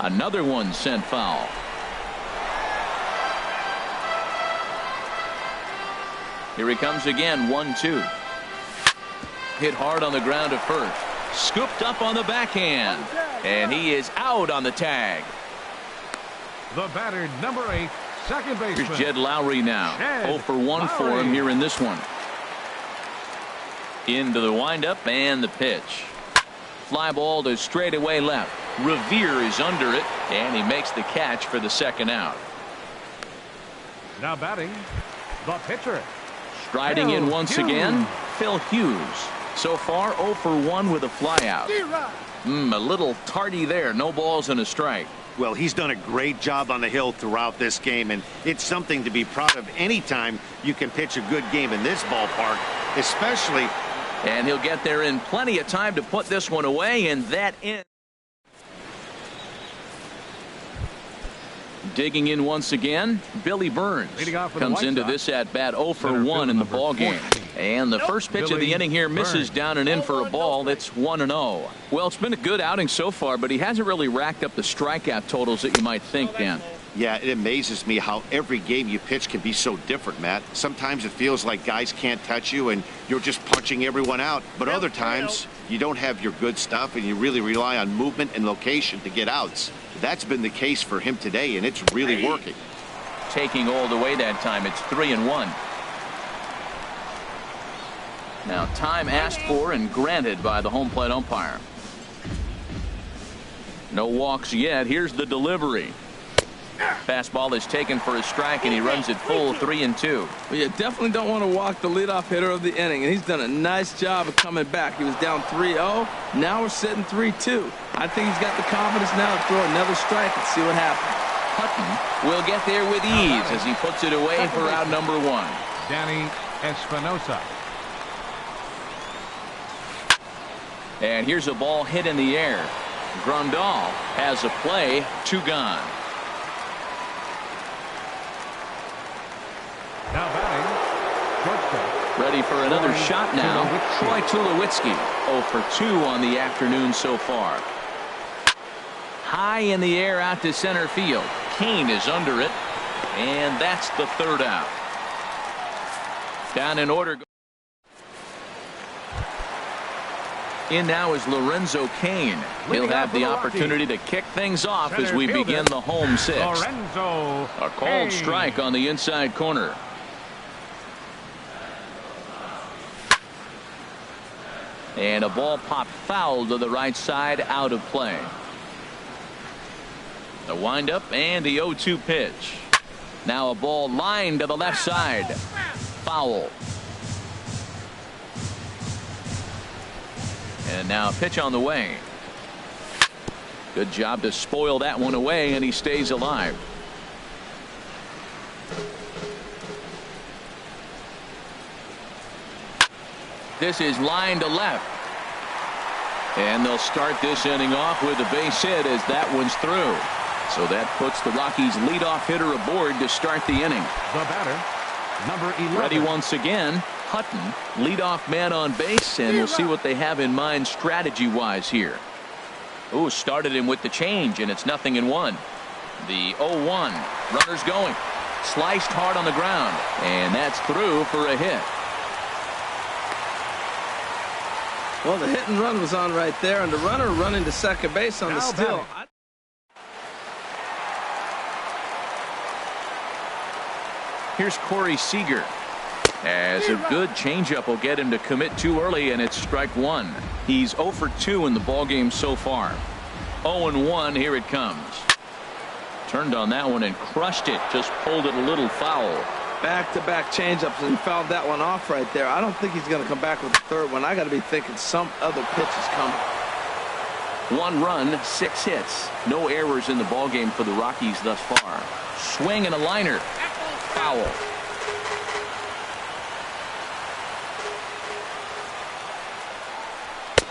Another one sent foul. Here he comes again, 1-2. Hit hard on the ground at first. Scooped up on the backhand. And he is out on the tag. The batter, number 8. Second baseman. Here's Jed Lowry now. 0 for 1 for him here in this one. Into the windup and the pitch. Fly ball to straightaway left. Revere is under it, and he makes the catch for the second out. Now batting, the pitcher. Striding in once again, Phil Hughes. So far 0 for 1 with a flyout. A little tardy there. No balls and a strike. Well, he's done a great job on the hill throughout this game, and it's something to be proud of anytime you can pitch a good game in this ballpark, especially. And he'll get there in plenty of time to put this one away, and that ends. Digging in once again, Billy Burns comes into this at bat 0 for 1 in the ball game. And the first pitch of the inning here misses down and in for a ball. That's 1-0. Well, it's been a good outing so far, but he hasn't really racked up the strikeout totals that you might think, Dan. Yeah, it amazes me how every game you pitch can be so different, Matt. Sometimes it feels like guys can't touch you and you're just punching everyone out. But other times you don't have your good stuff and you really rely on movement and location to get outs. That's been the case for him today, and it's really working. Taking all the way that time, it's 3-1. Now, time asked for and granted by the home plate umpire. No walks yet. Here's the delivery. Fastball is taken for a strike, and he runs it full 3-2. Well, you definitely don't want to walk the leadoff hitter of the inning, and he's done a nice job of coming back. He was down 3-0. Now we're sitting 3-2. I think he's got the confidence now to throw another strike and see what happens. Hutton will get there with ease as he puts it away for out number 1. Danny Espinosa. And here's a ball hit in the air. Grandal has a play, 2 gone. Now batting, shortstop. Ready for another shot now. Troy Tulowitzki, 0 for 2 on the afternoon so far. High in the air out to center field. Kane is under it, and that's the 3rd out. Down in order. In now is Lorenzo Cain. He'll have the opportunity to kick things off as we begin the home 6th. A called strike on the inside corner. And a ball popped foul to the right side, out of play. The windup and the 0-2 pitch. Now a ball lined to the left side. Foul. And now a pitch on the way. Good job to spoil that one away, and he stays alive. This is line to left. And they'll start this inning off with a base hit as that one's through. So that puts the Rockies leadoff hitter aboard to start the inning. The batter, number 11. Ready once again. Hutton, leadoff man on base, and we'll see what they have in mind strategy-wise here. Ooh, started him with the change, and it's 0-1. The 0-1. Runners going. Sliced hard on the ground, and that's through for a hit. Well, the hit and run was on right there, and the runner running to second base on the steal. Here's Corey Seager. As a good changeup will get him to commit too early, and it's strike 1. He's 0 for 2 in the ballgame so far. 0-1, here it comes. Turned on that one and crushed it. Just pulled it a little foul. Back-to-back changeups, and he fouled that one off right there. I don't think he's going to come back with the 3rd one. I got to be thinking some other pitch is coming. 1 run, 6 hits. No errors in the ballgame for the Rockies thus far. Swing and a liner. Foul.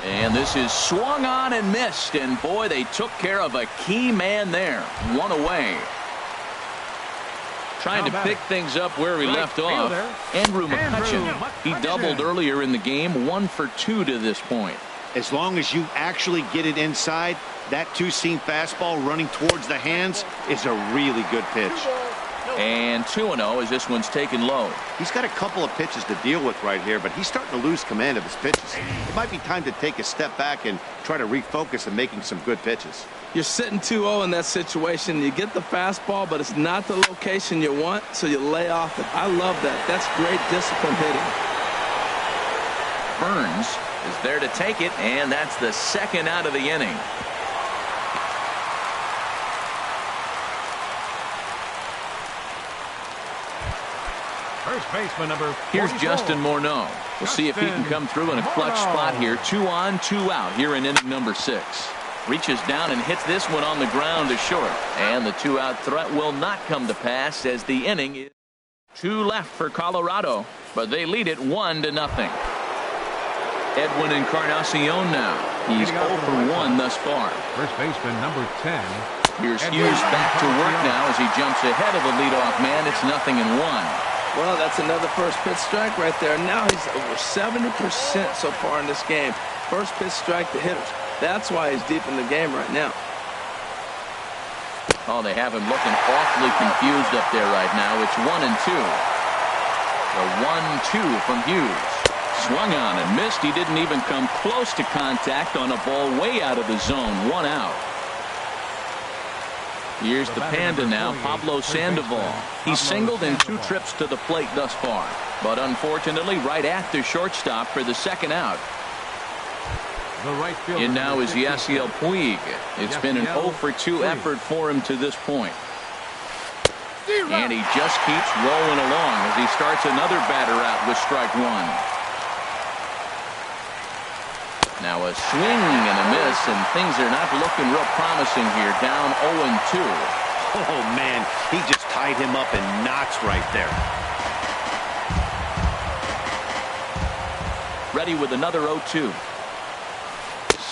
And this is swung on and missed, and boy, they took care of a key man there. 1 away. Trying to pick things up where he left off. Andrew McCutchen. He doubled earlier in the game. 1 for 2 to this point. As long as you actually get it inside, that 2-seam fastball running towards the hands is a really good pitch. And 2-0 as this one's taken low. He's got a couple of pitches to deal with right here, but he's starting to lose command of his pitches. It might be time to take a step back and try to refocus on making some good pitches. You're sitting 2-0 in that situation. You get the fastball, but it's not the location you want, so you lay off it. I love that. That's great discipline hitting. Burns is there to take it, and that's the 2nd out of the inning. First baseman number 44. Here's Justin Morneau. We'll see if he can come through in a clutch spot here. 2 on, 2 out here in inning number 6. Reaches down and hits this one on the ground to short. And the 2-out threat will not come to pass as the inning is 2 left for Colorado. But they lead it 1-0. Edwin Encarnacion now. He's 0 for 1 thus far. First baseman number 10. Here's Hughes back to work now as he jumps ahead of the leadoff man. It's 0-1. Well, that's another first pitch strike right there. Now he's over 70% so far in this game. First pitch strike to hitters. That's why he's deep in the game right now. Oh, they have him looking awfully confused up there right now. It's 1-2. The 1-2 from Hughes. Swung on and missed. He didn't even come close to contact on a ball way out of the zone. 1 out. Here's the Panda now, Pablo Sandoval. He's singled in 2 trips to the plate thus far, but unfortunately right at the shortstop for the second out. And now is Yasiel Puig. It's been an 0-for-2 effort for him to this point. And he just keeps rolling along as he starts another batter out with strike 1. Now a swing and a miss, and things are not looking real promising here. Down 0-2. Oh, man, he just tied him up in knots right there. Ready with another 0-2.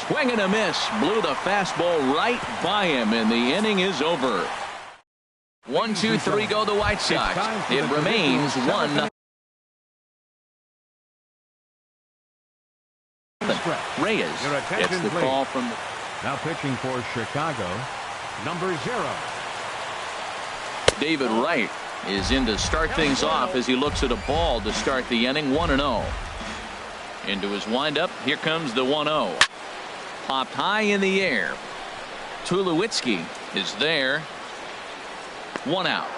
Swing and a miss. Blew the fastball right by him, and the inning is over. 1-2-3 go the White Sox. It remains 1-0. Reyes gets the call from the... Now pitching for Chicago, number 0. David Wright is in to start things off as he looks at a ball to start the inning. 1-0. Into his windup. Here comes the 1-0. Popped high in the air. Tulowitzki is there. 1 out.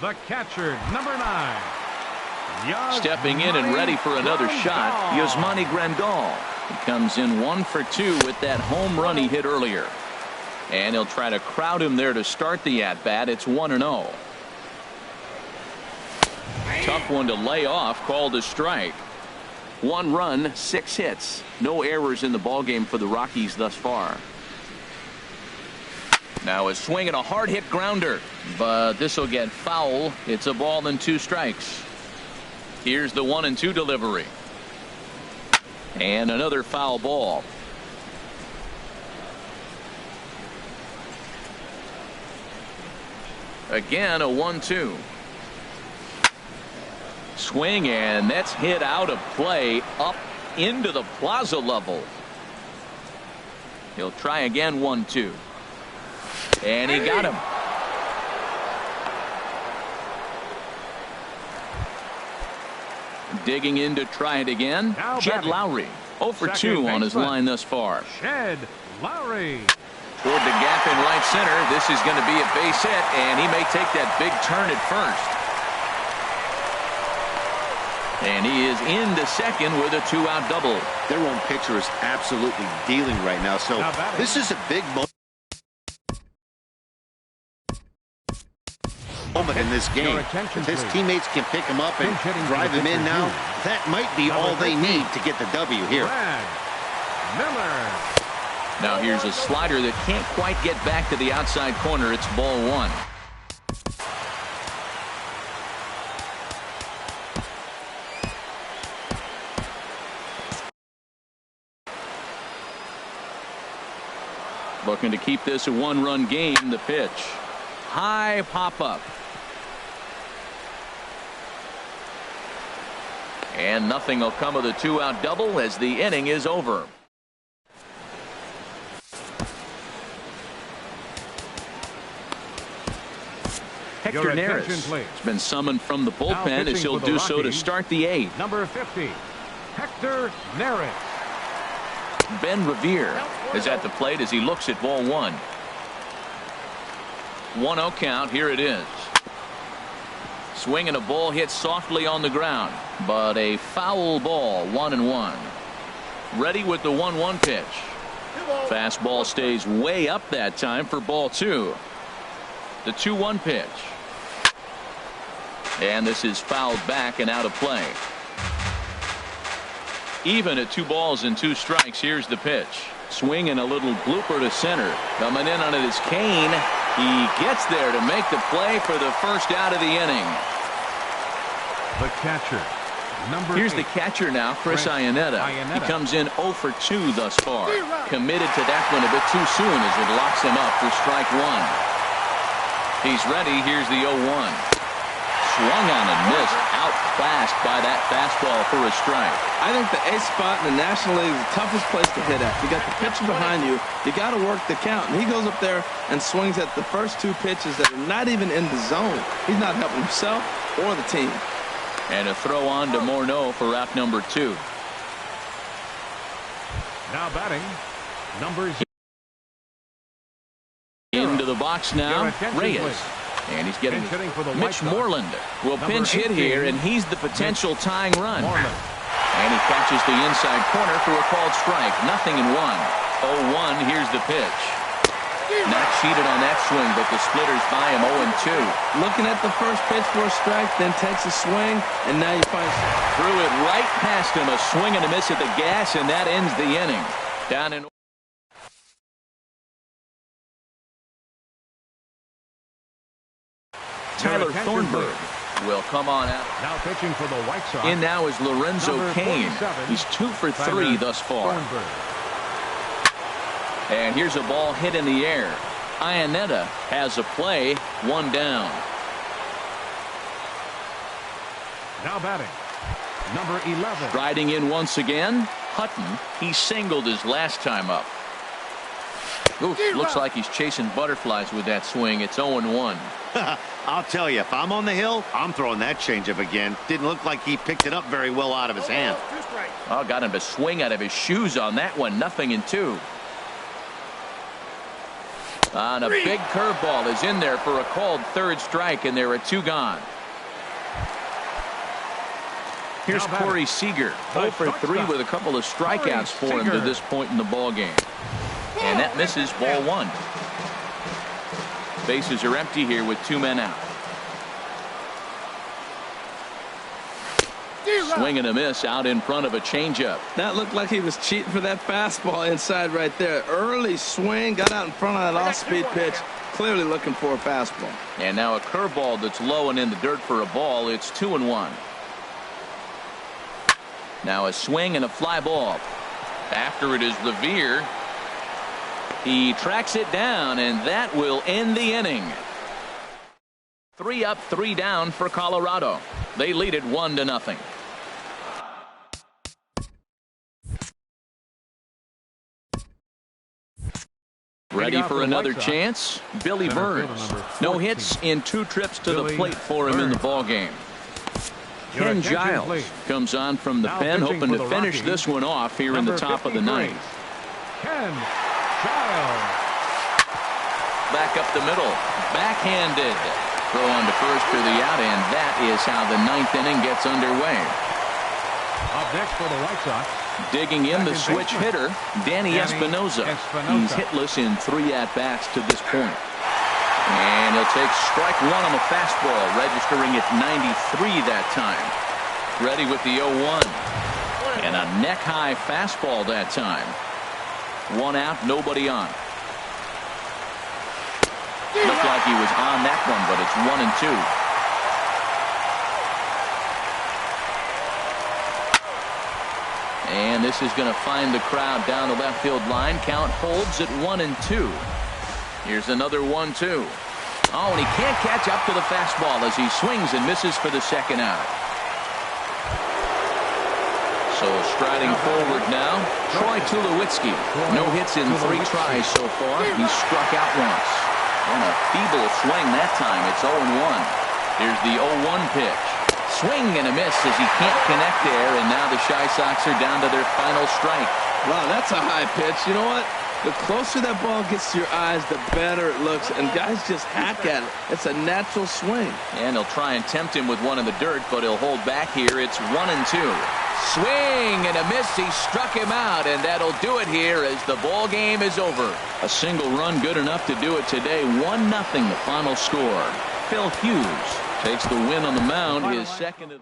The catcher, number 9. Stepping in and ready for another shot, Yasmani Grandal. He comes in 1 for 2 with that home run he hit earlier. And he'll try to crowd him there to start the at-bat. It's 1-0. Tough one to lay off, called a strike. 1 run, 6 hits. No errors in the ballgame for the Rockies thus far. Now a swing and a hard hit grounder, but this will get foul. It's a ball and 2 strikes. Here's the 1-2 delivery. And another foul ball. Again a 1-2. Swing, and that's hit out of play up into the plaza level. He'll try again. 1-2. And he got him. Digging in to try it again. Jed Lowry 0 for 2 on his line thus far. Jed Lowry. Toward the gap in right center. This is going to be a base hit, and he may take that big turn at first. And he is into second with a 2-out double. Their own pitcher is absolutely dealing right now, so this is a big moment in this game. If his teammates can pick him up and drive him in now, that might be all they need to get the W here. Now here's a slider that can't quite get back to the outside corner. It's ball 1. Looking to keep this a 1-run game. The pitch. High pop-up. And nothing will come of the 2-out double as the inning is over. Hector Neris has been summoned from the bullpen as he'll do so to start the 8th. Number 50, Hector Neris. Ben Revere is at the plate as he looks at ball 1. 1-0 count. Here it is. Swinging a ball hit softly on the ground, but a foul ball. 1-1. Ready with the 1-1 pitch. Fastball stays way up that time for ball 2. The 2-1 pitch. And this is fouled back and out of play. Even at 2 balls and 2 strikes. Here's the pitch. Swing and a little blooper to center. Coming in on it is Kane. He gets there to make the play for the first out of the inning. The catcher, Here's the catcher now, Chris Iannetta. He comes in 0 for 2 thus far. Committed to that one a bit too soon as it locks him up for strike one. He's ready. Here's the 0-1. Swung on and missed. Outclassed by that fastball for a strike. I think the ace spot in the National League is the toughest place to hit at. You got the pitcher behind you. You got to work the count. And he goes up there and swings at the first two pitches that are not even in the zone. He's not helping himself or the team. And a throw on to Morneau for out number 2. Now batting, number 0. Into the box now, Reyes. And he's getting Mitch Moreland will pinch hit here, and he's the potential tying run. And he catches the inside corner for a called strike. 0-1. 0-1. Here's the pitch. Not cheated on that swing, but the splitters by him 0-2. Looking at the first pitch for a strike, then takes a swing, and now you find threw it right past him. A swing and a miss at the gas, and that ends the inning. Down in Tyler Thornburg will come on out. Now pitching for the White Sox. In now is Lorenzo Cain. He's 2 for 3 thus far. And here's a ball hit in the air. Iannetta has a play. 1 down. Now batting, number 11. Riding in once again, Hutton. He singled his last time up. Ooh, looks like he's chasing butterflies with that swing. It's 0-1. I'll tell you, if I'm on the hill, I'm throwing that changeup again. Didn't look like he picked it up very well out of his hand. Oh, got him to swing out of his shoes on that one. 0-2. And a big curveball is in there for a called third strike, and there are 2 gone. Here's Corey Seager, 0 for 3 with a couple of strikeouts for him to this point in the ball game. And that misses, ball 1. Bases are empty here with 2 men out. Swing and a miss out in front of a changeup. That looked like he was cheating for that fastball inside right there. Early swing, got out in front of that off-speed pitch. Clearly looking for a fastball. And now a curveball that's low and in the dirt for a ball. It's 2-1. Now a swing and a fly ball. After it is Revere. He tracks it down, and that will end the inning. 3 up, 3 down for Colorado. They lead it 1-0. Ready for another chance? Billy Burns. No hits in 2 trips to the plate for him in the ballgame. Ken Giles comes on from the pen, hoping to finish this one off here in the top of the 9th. Ken Giles. Back up the middle. Backhanded. Throw on to first for the out, and that is how the 9th inning gets underway. Up next for the White Sox. Digging in the switch hitter, Danny Espinosa. He's hitless in 3 at-bats to this point. And he'll take strike 1 on the fastball, registering at 93 that time. Ready with the 0-1. And a neck-high fastball that time. 1 out, nobody on. Looked like he was on that one, but it's 1-2. And this is going to find the crowd down the left field line. Count holds at 1-2. Here's another 1-2. Oh, and he can't catch up to the fastball as he swings and misses for the second out. So striding forward now, Troy Tulowitzki. No hits in 3 tries so far. He struck out once. On a feeble swing that time. It's 0-1. Here's the 0-1 pitch. Swing and a miss as he can't connect there, and now the Chi Sox are down to their final strike. Wow, that's a high pitch. You know what? The closer that ball gets to your eyes, the better it looks, and guys just hack at it. It's a natural swing. And he'll try and tempt him with one in the dirt, but he'll hold back here. It's 1-2. Swing and a miss. He struck him out, and that'll do it here as the ball game is over. A single run good enough to do it today. 1-0 the final score. Phil Hughes takes the win on the mound, his second.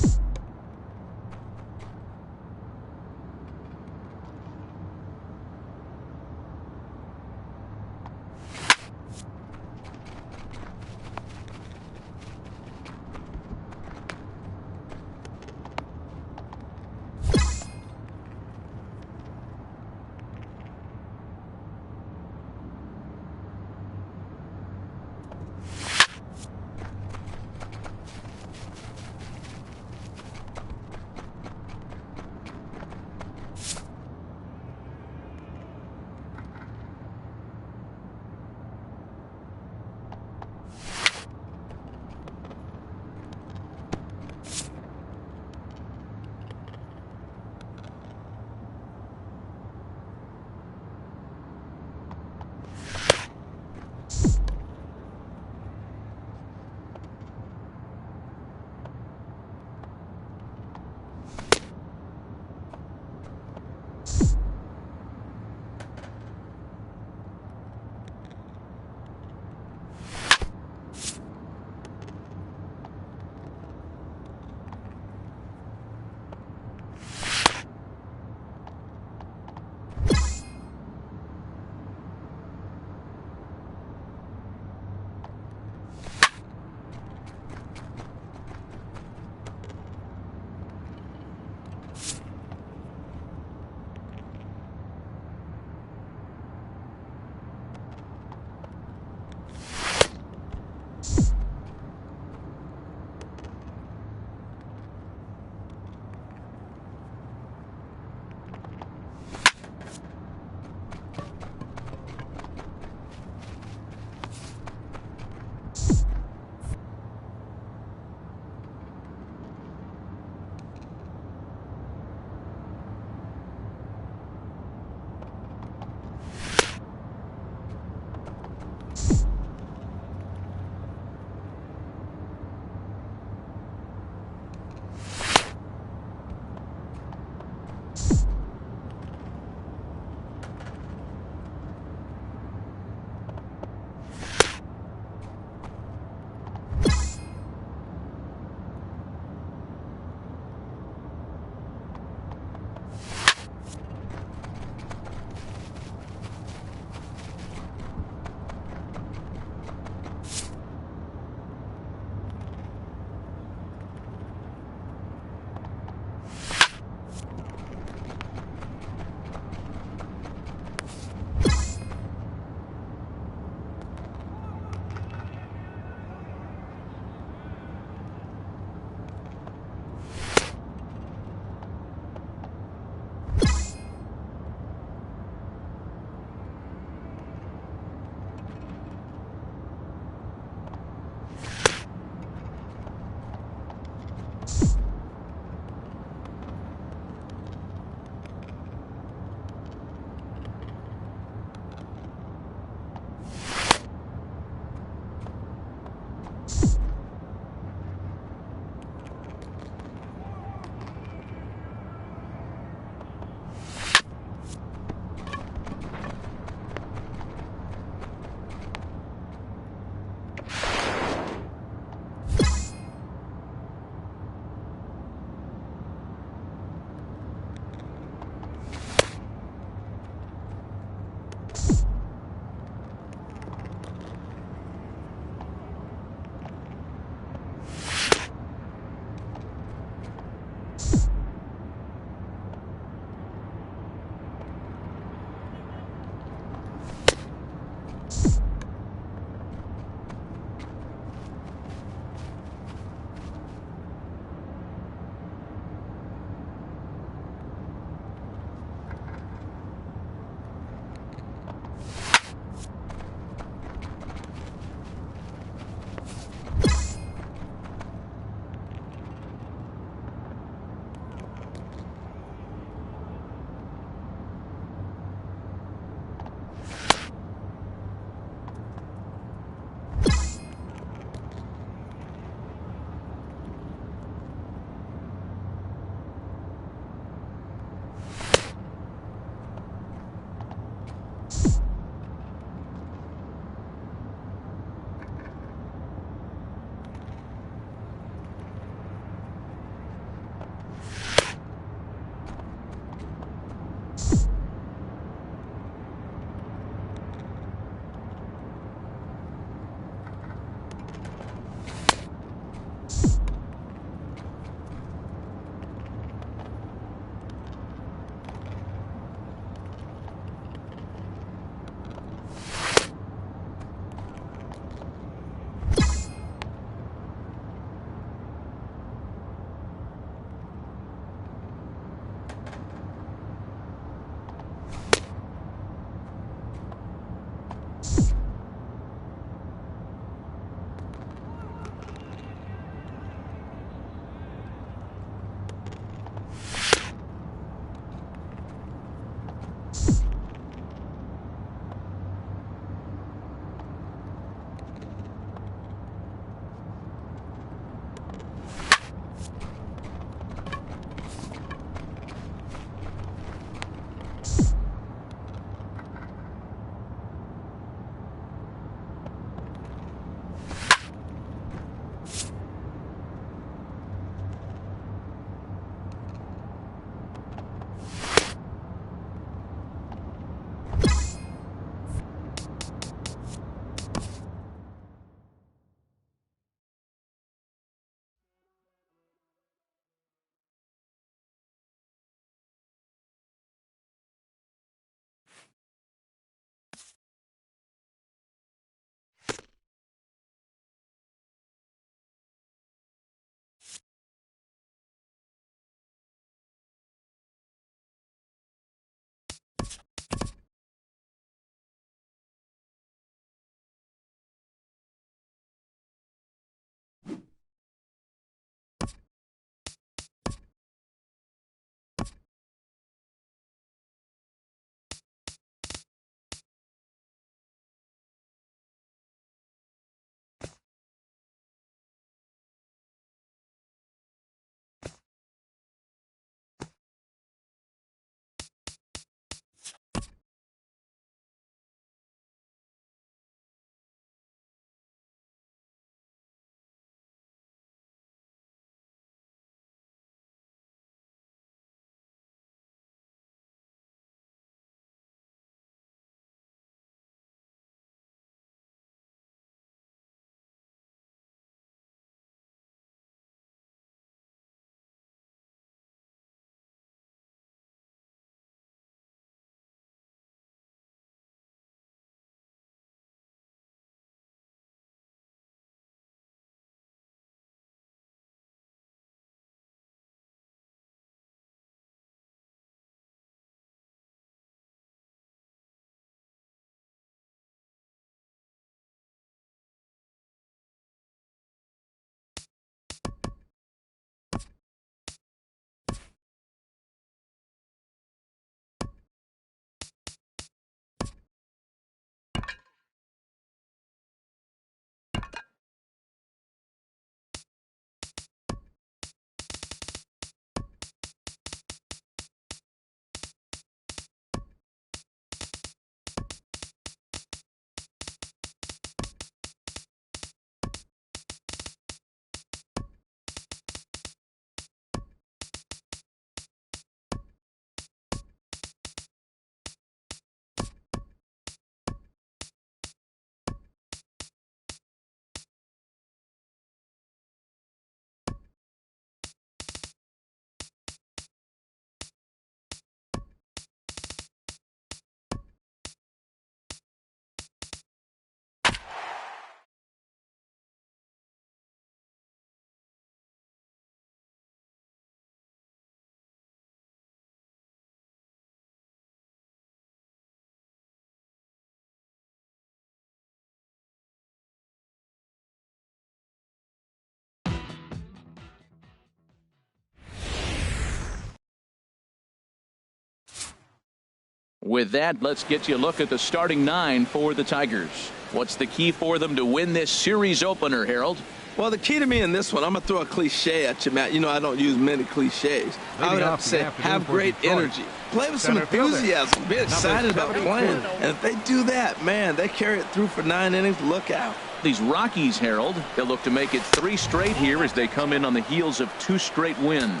With that, let's get you a look at the starting 9 for the Tigers. What's the key for them to win this series opener, Harold? Well, the key to me in this one, I'm going to throw a cliche at you, Matt. You know I don't use many cliches. I would have to say have great energy. Play with some enthusiasm. Be excited about playing. And if they do that, man, they carry it through for 9 innings. Look out. These Rockies, Harold, they'll look to make it 3 straight here as they come in on the heels of 2 straight wins.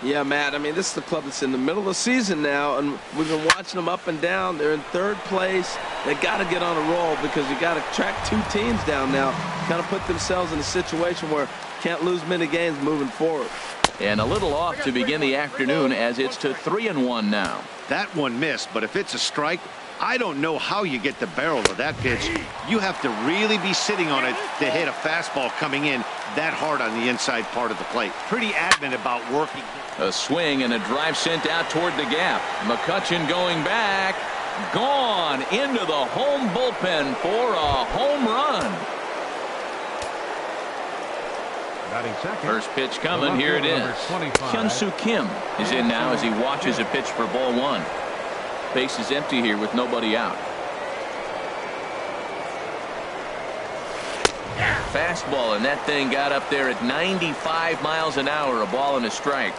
Yeah, Matt, I mean, this is the club that's in the middle of the season now, and we've been watching them up and down. They're in 3rd place. They got to get on a roll because you got to track 2 teams down now, kind of put themselves in a situation where can't lose many games moving forward. And a little off to begin the afternoon as it's to 3-1 now. That one missed, but if it's a strike, I don't know how you get the barrel of that pitch. You have to really be sitting on it to hit a fastball coming in that hard on the inside part of the plate. Pretty adamant about working. A swing and a drive sent out toward the gap. McCutchen going back. Gone into the home bullpen for a home run. First pitch coming. Here it is. Hyun-Soo Kim is in now as he watches a pitch for ball 1. Base is empty here with nobody out. Fastball, and that thing got up there at 95 miles an hour. A ball and a strike.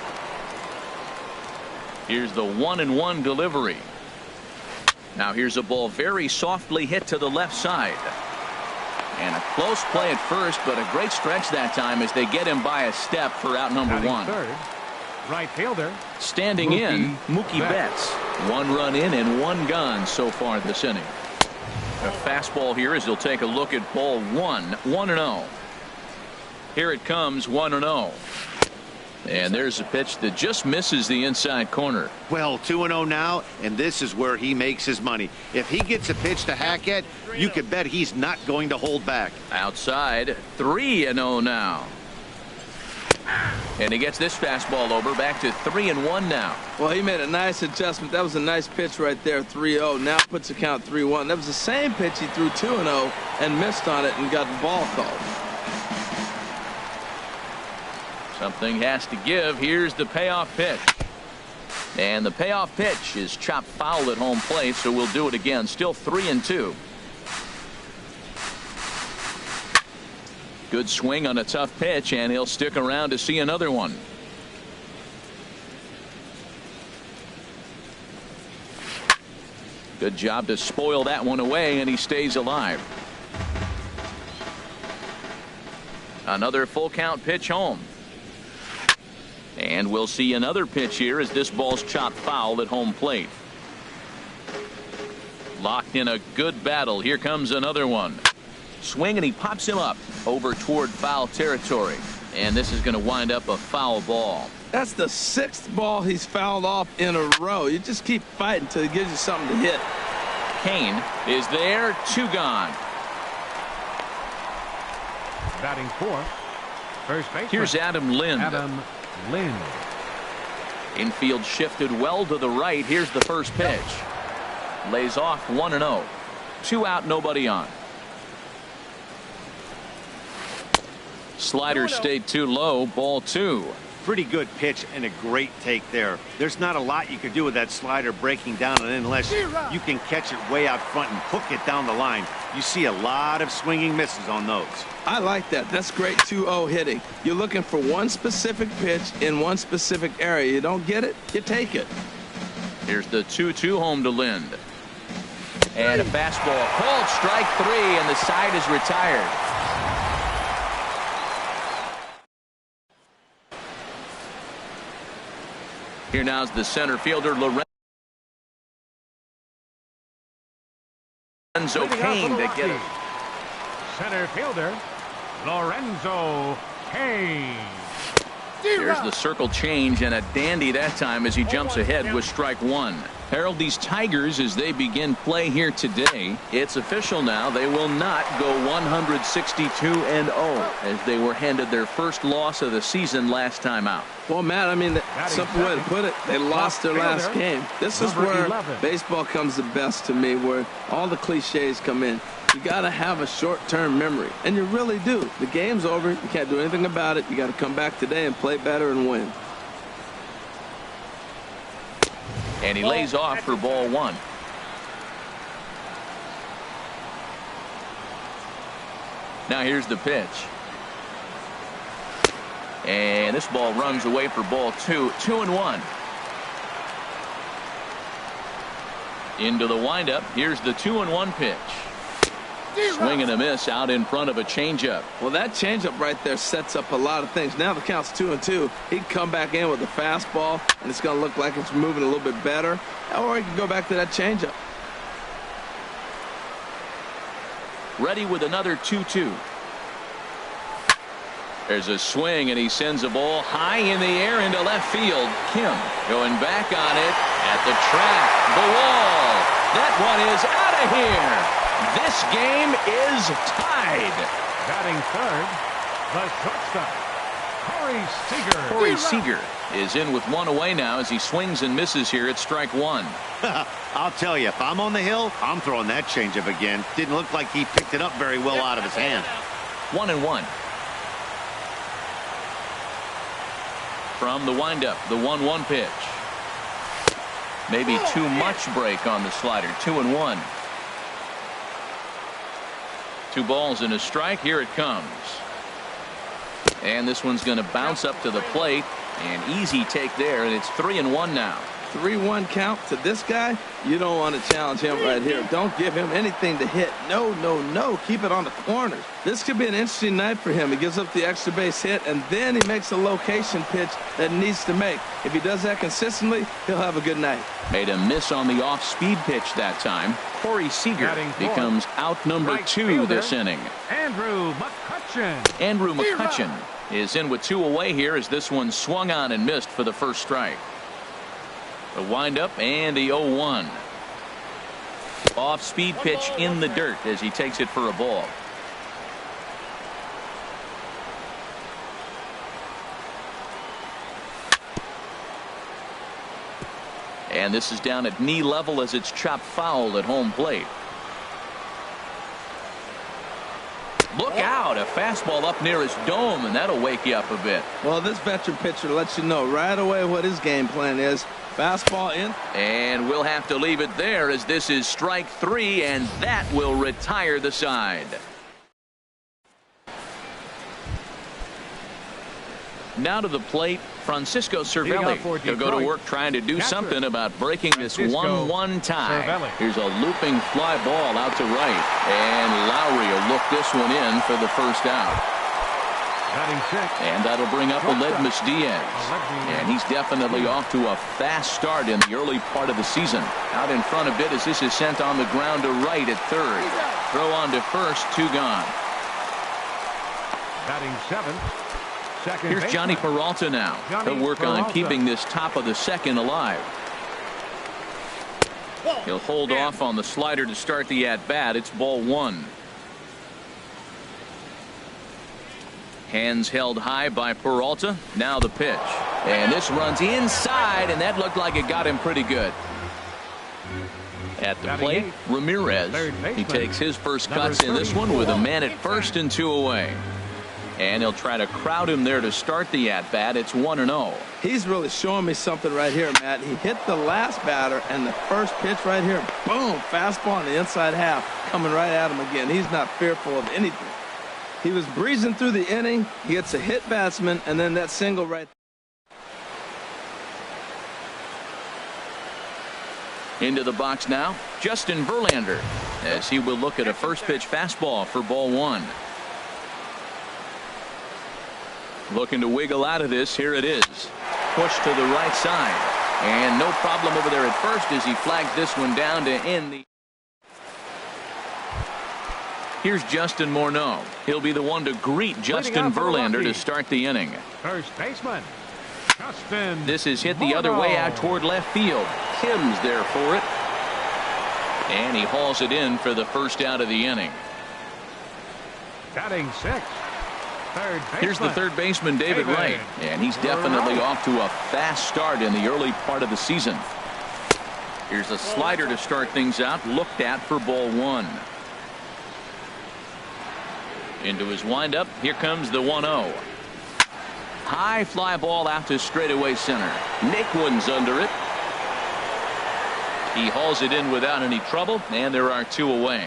Here's the 1-1 delivery. Now here's a ball very softly hit to the left side. And a close play at first, but a great stretch that time as they get him by a step for out number 1. Right fielder. Standing in, Mookie Betts. 1 run in and 1 gone so far this inning. A fastball here as he'll take a look at ball 1. 1-0. Here it comes, 1-0. And there's a pitch that just misses the inside corner. Well, 2-0 now, and this is where he makes his money. If he gets a pitch to hack at, you could bet he's not going to hold back. Outside, 3-0 now. And he gets this fastball over, back to 3-1 now. Well, he made a nice adjustment. That was a nice pitch right there, 3-0. Now puts the count 3-1. That was the same pitch he threw 2-0 and missed on it and got the ball called. Something has to give. Here's the payoff pitch. And the payoff pitch is chopped foul at home plate, so we'll do it again. Still 3-2. Good swing on a tough pitch, and he'll stick around to see another one. Good job to spoil that one away, and he stays alive. Another full count pitch home. And we'll see another pitch here as this ball's chopped foul at home plate. Locked in a good battle. Here comes another one. Swing, and he pops him up over toward foul territory. And this is going to wind up a foul ball. That's the 6th ball he's fouled off in a row. You just keep fighting until he gives you something to hit. Kane is there. 2 gone. Batting 4th. First baseman. Here's Adam Lind. Lind. Infield shifted well to the right. Here's the first pitch. Lays off 1-0. 2 out, nobody on. Slider stayed too low. Ball 2. Pretty good pitch and a great take there. There's not a lot you could do with that slider breaking down, and unless you can catch it way out front and hook it down the line, you see a lot of swinging misses on those. I like that. That's great 2-0 hitting. You're looking for one specific pitch in one specific area. You don't get it, you take it. Here's the 2-2 home to Lind. And a fastball called strike 3, and the side is retired. Here now is the center fielder, Lorenzo Kane, to get it. Center fielder, Lorenzo Kane. Here's the circle change, and a dandy that time as he jumps ahead with strike 1. Harold, these Tigers, as they begin play here today, it's official now. They will not go 162-0 as they were handed their first loss of the season last time out. Well, Matt, I mean, simple way to put it, they lost their last game. This is where baseball comes the best to me, where all the cliches come in. You got to have a short-term memory, and you really do. The game's over. You can't do anything about it. You got to come back today and play better and win. And he lays off for ball 1. Now here's the pitch. And this ball runs away for ball 2. 2-1. Into the windup. Here's the 2-1 pitch. Swing and a miss out in front of a changeup. Well, that changeup right there sets up a lot of things. Now the count's 2-2. He can come back in with a fastball, and it's going to look like it's moving a little bit better. Or he can go back to that changeup. Ready with another 2-2. There's a swing, and he sends a ball high in the air into left field. Kim going back on it at the track. The wall. That one is out of here. This game is tied. Batting third, the shortstop, Corey Seager. Corey Seager is in with one away now as he swings and misses here at strike one. I'll tell you, if I'm on the hill, I'm throwing that changeup again. Didn't look like he picked it up very well out of his hand. 1-1. From the windup, the 1-1 pitch. Maybe too much break on the slider. 2-1. 2 balls and a strike. Here it comes. And this one's going to bounce up to the plate. An easy take there, and it's 3-1 now. 3-1 count to this guy. You don't want to challenge him right here. Don't give him anything to hit. No, no, no. Keep it on the corners. This could be an interesting night for him. He gives up the extra base hit, and then he makes a location pitch that he needs to make. If he does that consistently, he'll have a good night. Made a miss on the off-speed pitch that time. Corey Seager becomes out number 2 this inning. Andrew McCutchen. Andrew McCutchen is in with 2 away here as this one swung on and missed for the first strike. The windup and the 0-1. Off-speed pitch in the dirt as he takes it for a ball. And this is down at knee level as it's chopped foul at home plate. Look out, a fastball up near his dome, and that'll wake you up a bit. Well, this veteran pitcher lets you know right away what his game plan is. Fastball in. And we'll have to leave it there as this is strike 3, and that will retire the side. Now to the plate, Francisco Cervelli. He'll go to work trying to do something about breaking this 1-1 tie. Here's a looping fly ball out to right. And Lowry will look this one in for the first out. And that'll bring up Aledmus Diaz. And he's definitely off to a fast start in the early part of the season. Out in front a bit as this is sent on the ground to right at third. Throw on to first, 2 gone. Batting 7th. Here's Johnny Peralta now. He'll work on keeping this top of the second alive. He'll hold off on the slider to start the at-bat. It's ball 1. Hands held high by Peralta. Now the pitch. And this runs inside, and that looked like it got him pretty good. At the plate, Ramirez. He takes his first cuts in this one with a man at first and 2 away. And he'll try to crowd him there to start the at-bat. It's 1-0. He's really showing me something right here, Matt. He hit the last batter, and the first pitch right here, boom, fastball on the inside half, coming right at him again. He's not fearful of anything. He was breezing through the inning. He gets a hit batsman, and then that single right there. Into the box now, Justin Verlander, as he will look at a first pitch fastball for ball 1. Looking to wiggle out of this. Here it is. Push to the right side. And no problem over there at first as he flags this one down to end the. Here's Justin Morneau. He'll be the one to greet Justin Verlander to start the inning. First baseman, Justin. This is hit the other way out toward left field. Kim's there for it. And he hauls it in for the first out of the inning. Batting 6. Here's the third baseman, David Wright, and he's definitely off to a fast start in the early part of the season. Here's a slider to start things out, looked at for ball 1. Into his windup, here comes the 1-0. High fly ball out to straightaway center. Naquin's under it. He hauls it in without any trouble, and there are 2 away.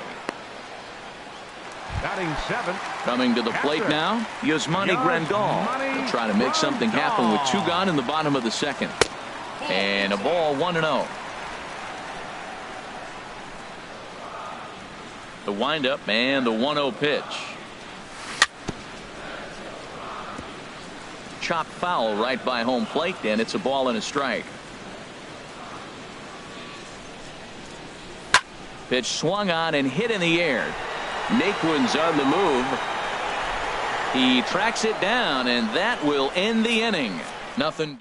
Batting 7th. Coming to the plate now, Yasmani Grandal. He'll try to make something happen with 2 gone in the bottom of the second. And a ball 1-0. The windup and the 1-0 pitch. Chop foul right by home plate, and it's a ball and a strike. Pitch swung on and hit in the air. Naquin's on the move. He tracks it down, and that will end the inning. Nothing.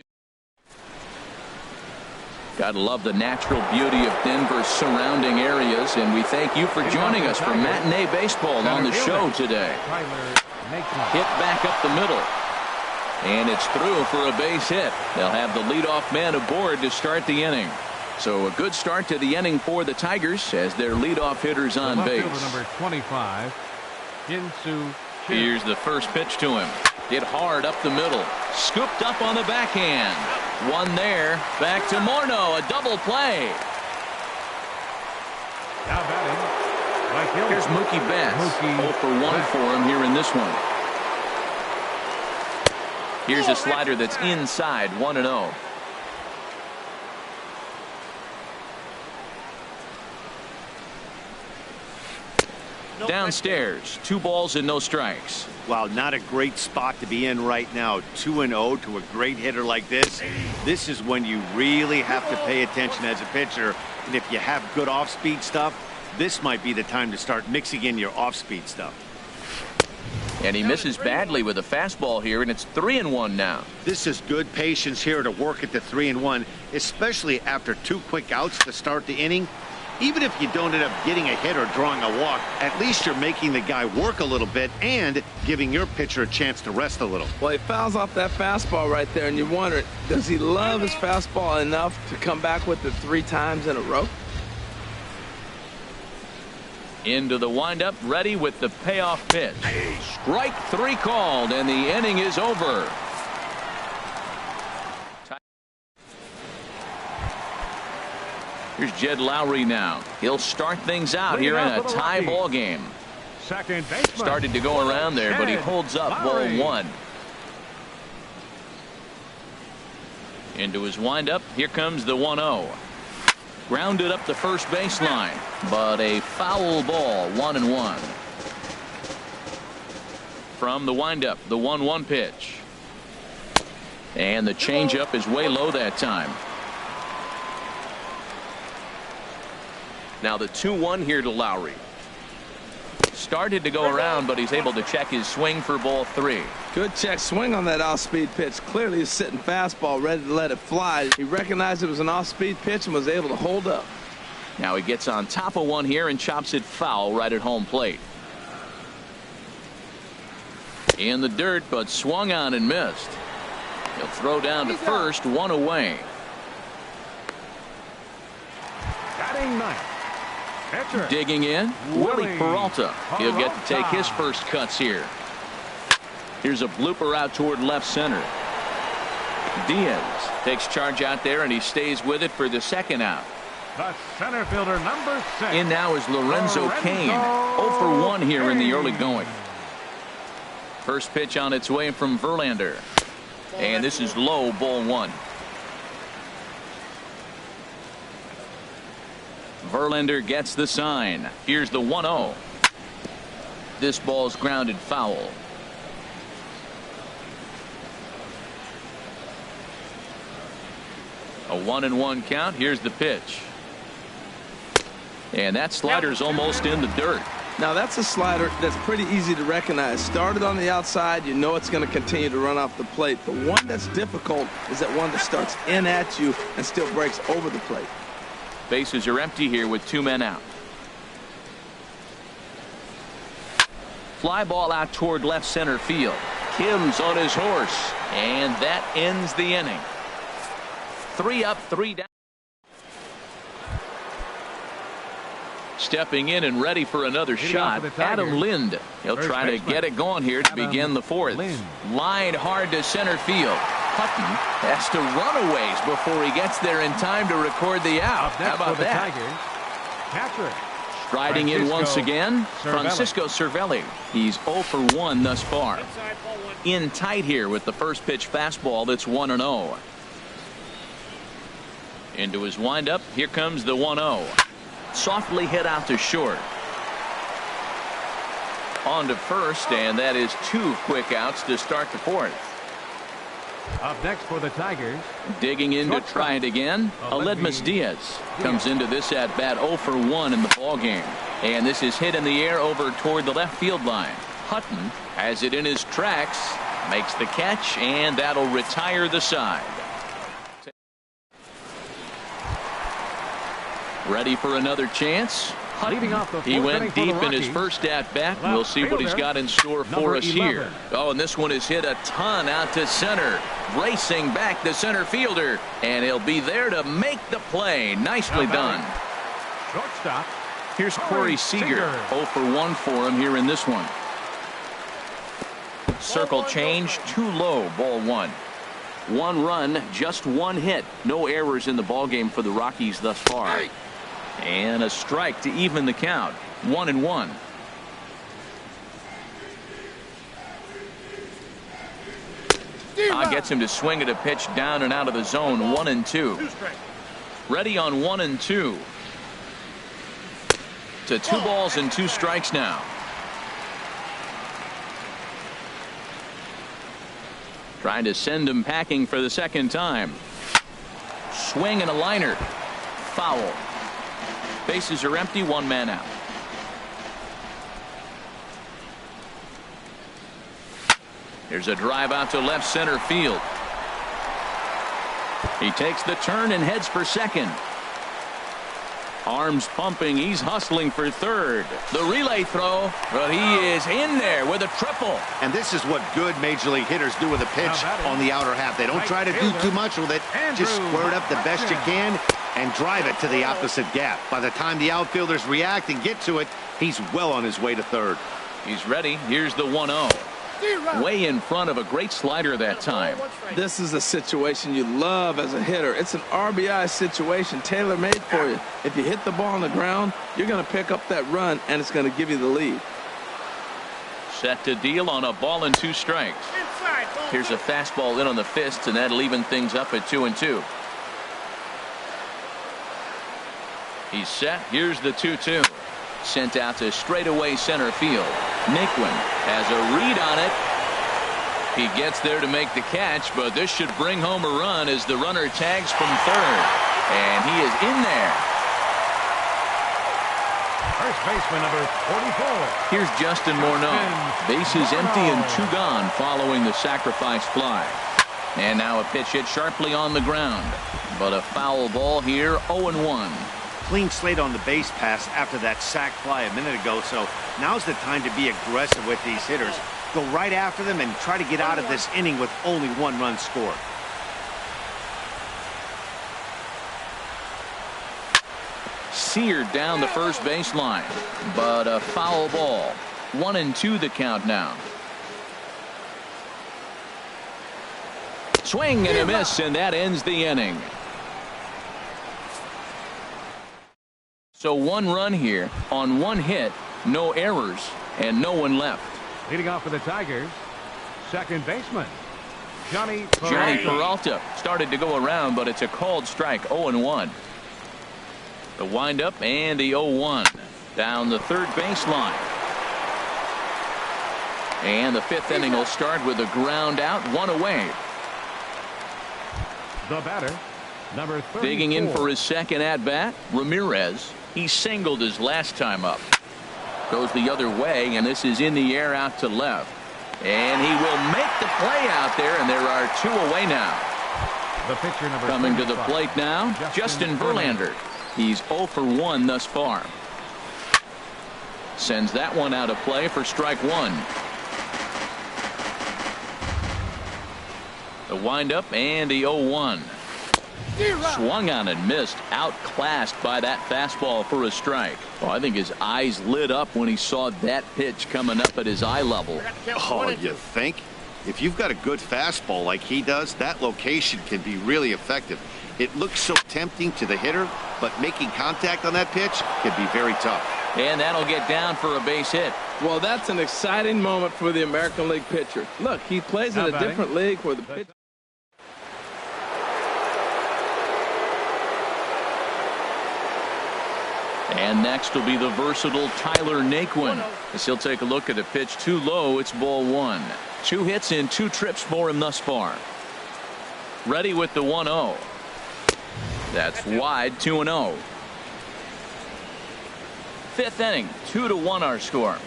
Gotta love the natural beauty of Denver's surrounding areas, and we thank you for joining us for Matinee Baseball on the show today. Hit back up the middle, and it's through for a base hit. They'll have the leadoff man aboard to start the inning. So a good start to the inning for the Tigers as their leadoff hitter's on base. Number 25, Here's the first pitch to him. Hit hard up the middle. Scooped up on the backhand. One there. Back to Morneau. A double play. Now batting. Here's Mookie Betts. 0 for 1 for him here in this one. Here's a slider that's inside. 1-0. Downstairs, 2 balls and no strikes. Wow, not a great spot to be in right now. 2-0 to a great hitter like this. This is when you really have to pay attention as a pitcher. And if you have good off-speed stuff, this might be the time to start mixing in your off-speed stuff. And he misses badly with a fastball here, and it's 3-1 now. This is good patience here to work at the 3-1, especially after 2 quick outs to start the inning. Even if you don't end up getting a hit or drawing a walk, at least you're making the guy work a little bit and giving your pitcher a chance to rest a little. Well, he fouls off that fastball right there, and you wonder, does he love his fastball enough to come back with it 3 times in a row? Into the windup, ready with the payoff pitch. Strike 3 called, and the inning is over. Here's Jed Lowry now. He'll start things out here in a tie ball game. Second baseman. Started to go around there, but he holds up. Ball 1. Into his windup. Here comes the 1-0. Grounded up the first baseline, but a foul ball. 1-1. From the windup, the 1-1 pitch. And the changeup is way low that time. Now the 2-1 here to Lowry. Started to go around, but he's able to check his swing for ball 3. Good check swing on that off-speed pitch. Clearly he's sitting fastball ready to let it fly. He recognized it was an off-speed pitch and was able to hold up. Now he gets on top of one here and chops it foul right at home plate. In the dirt, but swung on and missed. He'll throw down to first. 1 away. Batting 9th. Pitcher. Digging in, Willie Peralta. He'll get to take his first cuts here. Here's a blooper out toward left center. Diaz takes charge out there, and he stays with it for the second out. The center fielder, number 6. In now is Lorenzo Cain. 0 for 1 here in the early going. First pitch on its way from Verlander. And this is low, ball 1. Verlander gets the sign. Here's the 1-0. This ball's grounded foul. A 1-1 count. Here's the pitch. And that slider's almost in the dirt. Now that's a slider that's pretty easy to recognize. Started on the outside, you know it's going to continue to run off the plate. The one that's difficult is that one that starts in at you and still breaks over the plate. Bases are empty here with 2 men out. Fly ball out toward left center field. Kim's on his horse, and that ends the inning. 3 up, 3 down. Stepping in and ready for another shot, Adam Lind. He'll try to get it going here to begin the 4th. Line hard to center field. Hutton has to run a ways before he gets there in time to record the out. How about that? Catcher, Striding in once again, Francisco Cervelli. He's 0 for 1 thus far. In tight here with the first pitch fastball that's 1-0. Into his windup. Here comes the 1-0. Softly hit out to short. On to first, and that is 2 quick outs to start the fourth. Up next for the Tigers. Digging in to try it again. Aledmus Diaz comes into this at bat 0 for 1 in the ball game. And this is hit in the air over toward the left field line. Hutton has it in his tracks, makes the catch, and that'll retire the side. Ready for another chance. He went deep in his first at bat. We'll see what he's got in store for us here. Oh, and this one is hit a ton out to center. Racing back the center fielder, and he'll be there to make the play. Nicely done. Shortstop. Here's Corey Seager. 0 for 1 for him here in this one. Circle change, too low, ball 1. 1 run, just 1 hit. No errors in the ball game for the Rockies thus far. And a strike to even the count. 1-1. Gets him to swing at a pitch down and out of the zone. 1-2. Ready on 1-2. To 2 balls and 2 strikes now. Trying to send him packing for the second time. Swing and a liner. Foul. Bases are empty, 1 man out. Here's a drive out to left center field. He takes the turn and heads for second. Arms pumping. He's hustling for third. The relay throw. But he is in there with a triple. And this is what good major league hitters do with a pitch on the outer half. They don't try to do too much with it. Just square it up the best you can and drive it to the opposite gap. By the time the outfielders react and get to it, he's well on his way to third. He's ready. Here's the 1-0. Way in front of a great slider that time. This is a situation you love as a hitter. It's an RBI situation tailor-made for you. If you hit the ball on the ground, you're going to pick up that run, and it's going to give you the lead. Set to deal on a ball and 2 strikes. Here's a fastball in on the fist, and that'll even things up at 2-2. He's set. Here's the 2-2. Sent out to straightaway center field. Naquin has a read on it. He gets there to make the catch, but this should bring home a run as the runner tags from third. And he is in there. First baseman number 44. Here's Justin Morneau. Bases empty and 2 gone following the sacrifice fly. And now a pitch hit sharply on the ground. But a foul ball here, 0-1. Clean slate on the base pass after that sac fly a minute ago, so now's the time to be aggressive with these hitters. Go right after them and try to get out of this inning with only 1 run scored. Seared down the first baseline, but a foul ball. 1-2 the count now. Swing and a miss, and that ends the inning. So 1 run here on 1 hit, no errors, and no one left. Leading off for the Tigers, second baseman, Johnny Peralta started to go around, but it's a called strike, 0-1. The windup and the 0-1 down the third baseline. And the 5th inning will start with a ground out, 1 away. The batter, number 34. Digging in for his second at bat, Ramirez. He singled his last time up. Goes the other way, and this is in the air out to left. And he will make the play out there, and there are 2 away now. The pitcher number coming to the plate now, Justin Verlander. He's 0 for 1 thus far. Sends that one out of play for strike 1. The windup and the 0-1. Swung on and missed. Outclassed by that fastball for a strike. Oh, I think his eyes lit up when he saw that pitch coming up at his eye level. Oh, you think? If you've got a good fastball like he does, that location can be really effective. It looks so tempting to the hitter, but making contact on that pitch can be very tough. And that'll get down for a base hit. Well, that's an exciting moment for the American League pitcher. Look, he plays in a different league where the pitch. And next will be the versatile Tyler Naquin. As he'll take a look at a pitch too low, it's ball one. 2 hits in 2 trips for him thus far. Ready with the 1-0. That's wide, 2-0. 5th inning, 2-1 our score.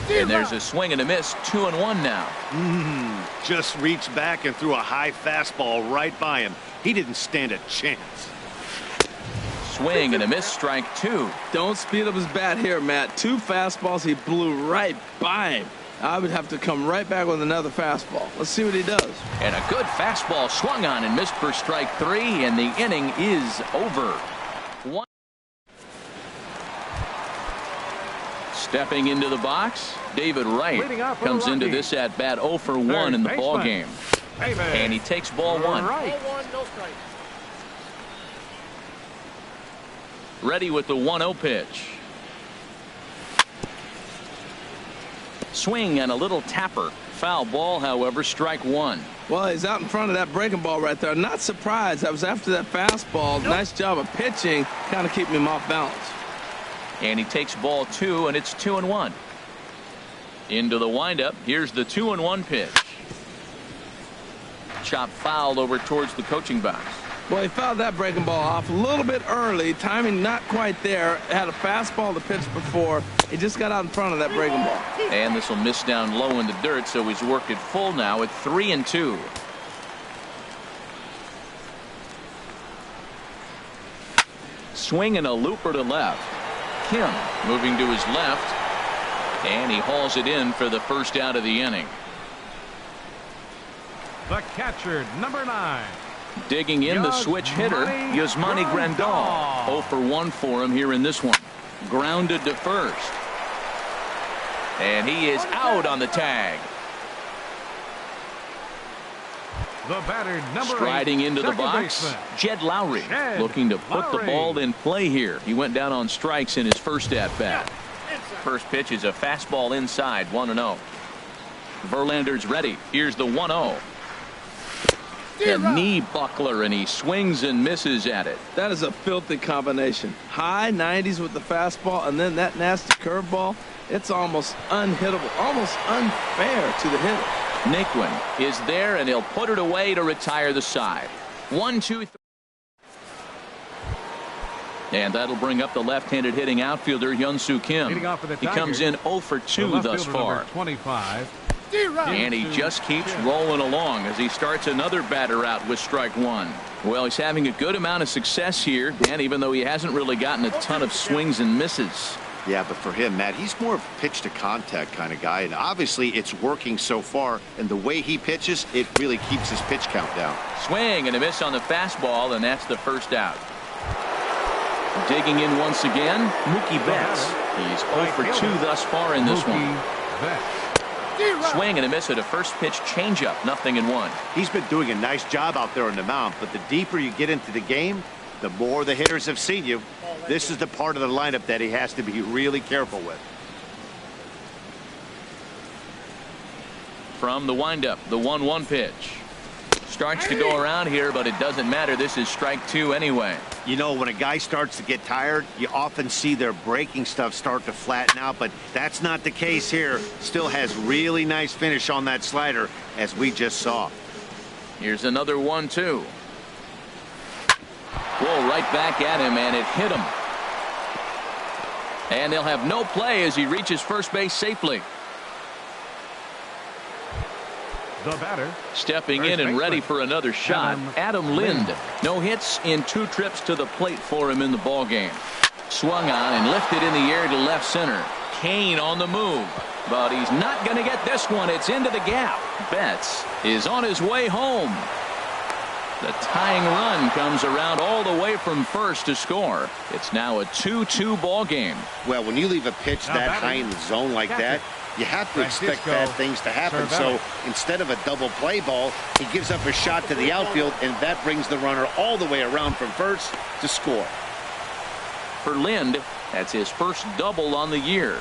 And there's a swing and a miss, 2-1 now. Just reached back and threw a high fastball right by him. He didn't stand a chance. Swing and a miss, strike 2. Don't speed up his bat here, Matt. 2 fastballs, he blew right by him. I would have to come right back with another fastball. Let's see what he does. And a good fastball swung on and missed for strike 3, and the inning is over. Stepping into the box, David Wright comes into this at bat 0 for 1 in the ball game. And he takes ball 1. Ready with the 1-0 pitch. Swing and a little tapper. Foul ball, however, strike 1. Well, he's out in front of that breaking ball right there. Not surprised. I was after that fastball. Nice job of pitching, kind of keeping him off balance. And he takes ball 2, and it's 2-1. Into the windup. Here's the 2-1 pitch. Chop foul over towards the coaching box. Well, he fouled that breaking ball off a little bit early. Timing not quite there. Had a fastball to pitch before. He just got out in front of that breaking ball. And this will miss down low in the dirt, so he's worked it full now at 3-2. Swing and a looper to left. Kim moving to his left, and he hauls it in for the first out of the inning. The catcher, number 9. Digging in the switch hitter, Yasmani Grandal. 0 for 1 for him here in this one. Grounded to first. And he is out on the tag. The batter, number Striding 8, into the box, baseman. Jed Lowry, looking to put the ball in play here. He went down on strikes in his first at-bat. First pitch is a fastball inside, 1-0. Verlander's ready. Here's the 1-0. A knee buckler, and he swings and misses at it. That is a filthy combination. High 90s with the fastball, and then that nasty curveball. It's almost unhittable, almost unfair to the hitter. Naquin is there, and he'll put it away to retire the side. 1-2-3. And that'll bring up the left-handed hitting outfielder Hyun-Soo Kim. He comes in 0 for 2 thus far. 25. And he just keeps rolling along as he starts another batter out with strike 1. Well, he's having a good amount of success here, Dan, even though he hasn't really gotten a ton of swings and misses. Yeah, but for him, Matt, he's more of a pitch to contact kind of guy, and obviously it's working so far, and the way he pitches, it really keeps his pitch count down. Swing and a miss on the fastball, and that's the first out. Digging in once again, Mookie Betts. He's 0 for 2 thus far in this one. Swing and a miss at a first pitch changeup, 0-1. He's been doing a nice job out there on the mound, but the deeper you get into the game, the more the hitters have seen you. This is the part of the lineup that he has to be really careful with. From the windup, the 1-1 pitch. Starts to go around here, but it doesn't matter. This is strike 2 anyway. You know, when a guy starts to get tired, you often see their breaking stuff start to flatten out, but that's not the case here. Still has really nice finish on that slider, as we just saw. Here's another 1-2. Whoa, right back at him, and it hit him. And they'll have no play as he reaches first base safely. The batter. Stepping in and ready for another shot, Adam Lind. No hits in 2 trips to the plate for him in the ball game. Swung on and lifted in the air to left center. Kane on the move, but he's not going to get this one. It's into the gap. Betts is on his way home. The tying run comes around all the way from first to score. It's now a 2-2 ball game. Well, when you leave a pitch that high in the zone like that, You have to expect bad things to happen. So instead of a double play ball, he gives up a shot to the outfield, and that brings the runner all the way around from first to score. For Lind, that's his first double on the year.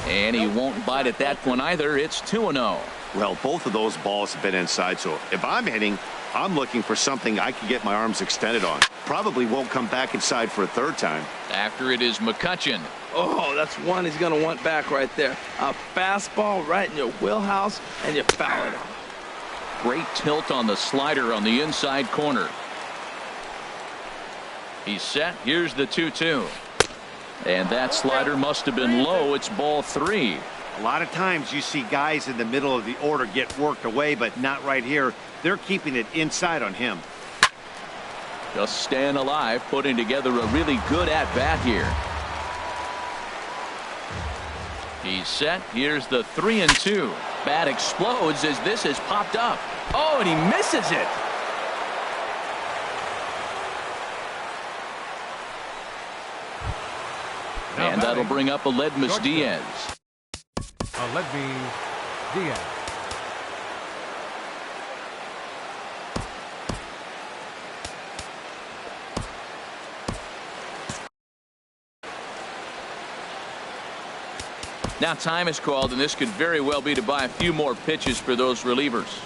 And he won't bite at that one either. It's 2-0. Well, both of those balls have been inside, so if I'm hitting, I'm looking for something I can get my arms extended on. Probably won't come back inside for a third time. After it is McCutchen. Oh, that's one he's going to want back right there. A fastball right in your wheelhouse, and you foul it. Great tilt on the slider on the inside corner. He's set. Here's the 2-2. And that slider must have been low. It's ball 3. A lot of times you see guys in the middle of the order get worked away, but not right here. They're keeping it inside on him. Just staying alive, putting together a really good at-bat here. He's set. Here's the 3-2. Bat explodes as this has popped up. Oh, and he misses it. And that'll bring up Aledmys Diaz. Aledmys Diaz. Now time is called, and this could very well be to buy a few more pitches for those relievers.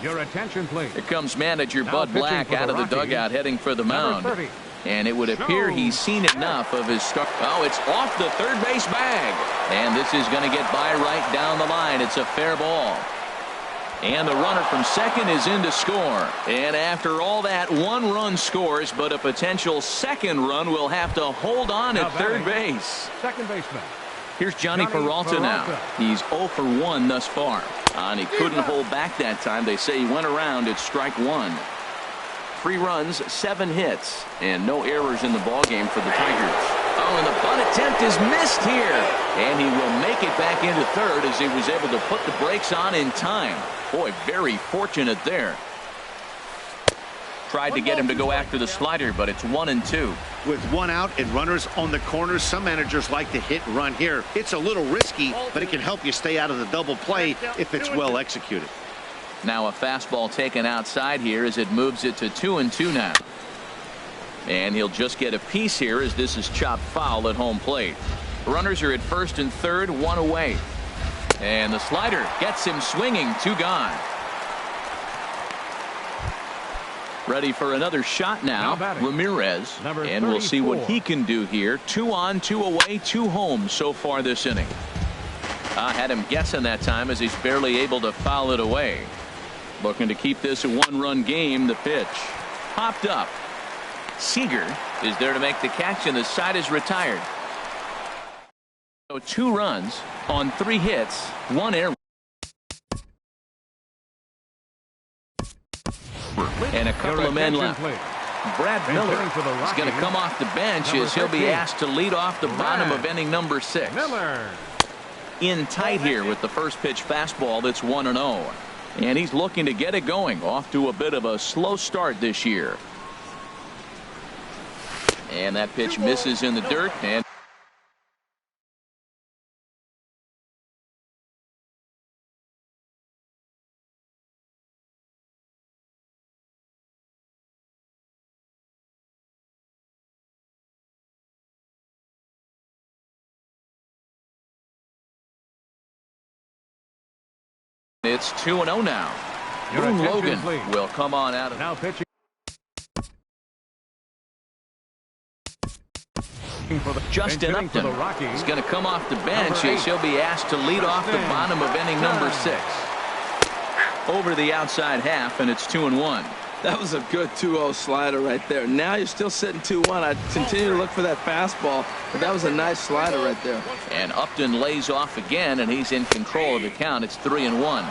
Your attention, please. Here comes manager Now Bud Black out of the dugout heading for the mound. And it would appear he's seen enough of his start. Oh, it's off the third base bag. And this is going to get by right down the line. It's a fair ball. And the runner from second is in to score. And after all that, one run scores, but a potential second run will have to hold on at third base. Second baseman. Here's Johnny Peralta now. He's 0 for 1 thus far. And he couldn't hold back that time. They say he went around at strike 1. 3 runs, 7 hits, and no errors in the ballgame for the Tigers. Oh, and the bunt attempt is missed here. And he will make it back into third as he was able to put the brakes on in time. Boy, very fortunate there. Tried to get him to go after the slider, but it's 1-2. With one out and runners on the corners, some managers like to hit and run here. It's a little risky, but it can help you stay out of the double play if it's well executed. Now a fastball taken outside here as it moves it to 2-2 now. And he'll just get a piece here as this is chopped foul at home plate. Runners are at first and third, 1 away. And the slider gets him swinging, 2 gone. Ready for another shot now, Ramirez. And we'll see what he can do here. 2 on, 2 away, 2 home so far this inning. I had him guessing that time as he's barely able to foul it away. Looking to keep this a 1-run game. The pitch popped up. Seager is there to make the catch, and the side is retired. So 2 runs on 3 hits, 1 error. And a couple of men left. Brad Miller is going to come off the bench as he'll be asked to lead off the bottom of inning number 6. In tight here with the first pitch fastball that's 1-0. And he's looking to get it going. Off to a bit of a slow start this year. And that pitch misses in the dirt. And it's 2-0 now. Boone Logan will come on out of now pitching. Justin Upton is going to come off the bench as he'll be asked to lead off the bottom of inning number 6. Over the outside half, and it's 2-1. That was a good 2-0 slider right there. Now you're still sitting 2-1. I continue to look for that fastball, but that was a nice slider right there. And Upton lays off again, and he's in control of the count. It's 3-1.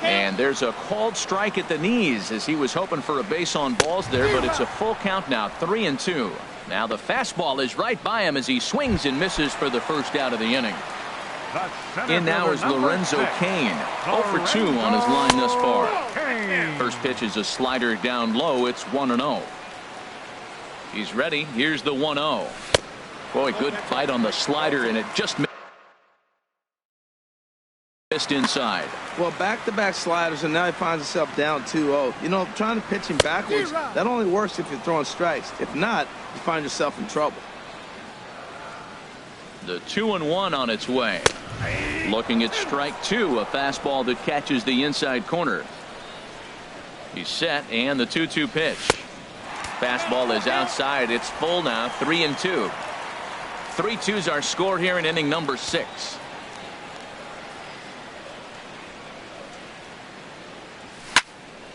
And there's a called strike at the knees as he was hoping for a base on balls there, but it's a full count now, 3-2. Now the fastball is right by him as he swings and misses for the first out of the inning. In now is Lorenzo Cain, 0 for 2 on his line thus far. First pitch is a slider down low. It's 1-0. He's ready. Here's the 1-0. Boy, good fight on the slider, and it just Just inside. Well, back-to-back sliders, and now he finds himself down 2-0. You know, trying to pitch him backwards, that only works if you're throwing strikes. If not, you find yourself in trouble. The 2-1 on its way. Looking at strike two, a fastball that catches the inside corner. He's set, and the 2-2 pitch. Fastball is outside. It's full now, 3-2. 3-2's our score here in inning number 6.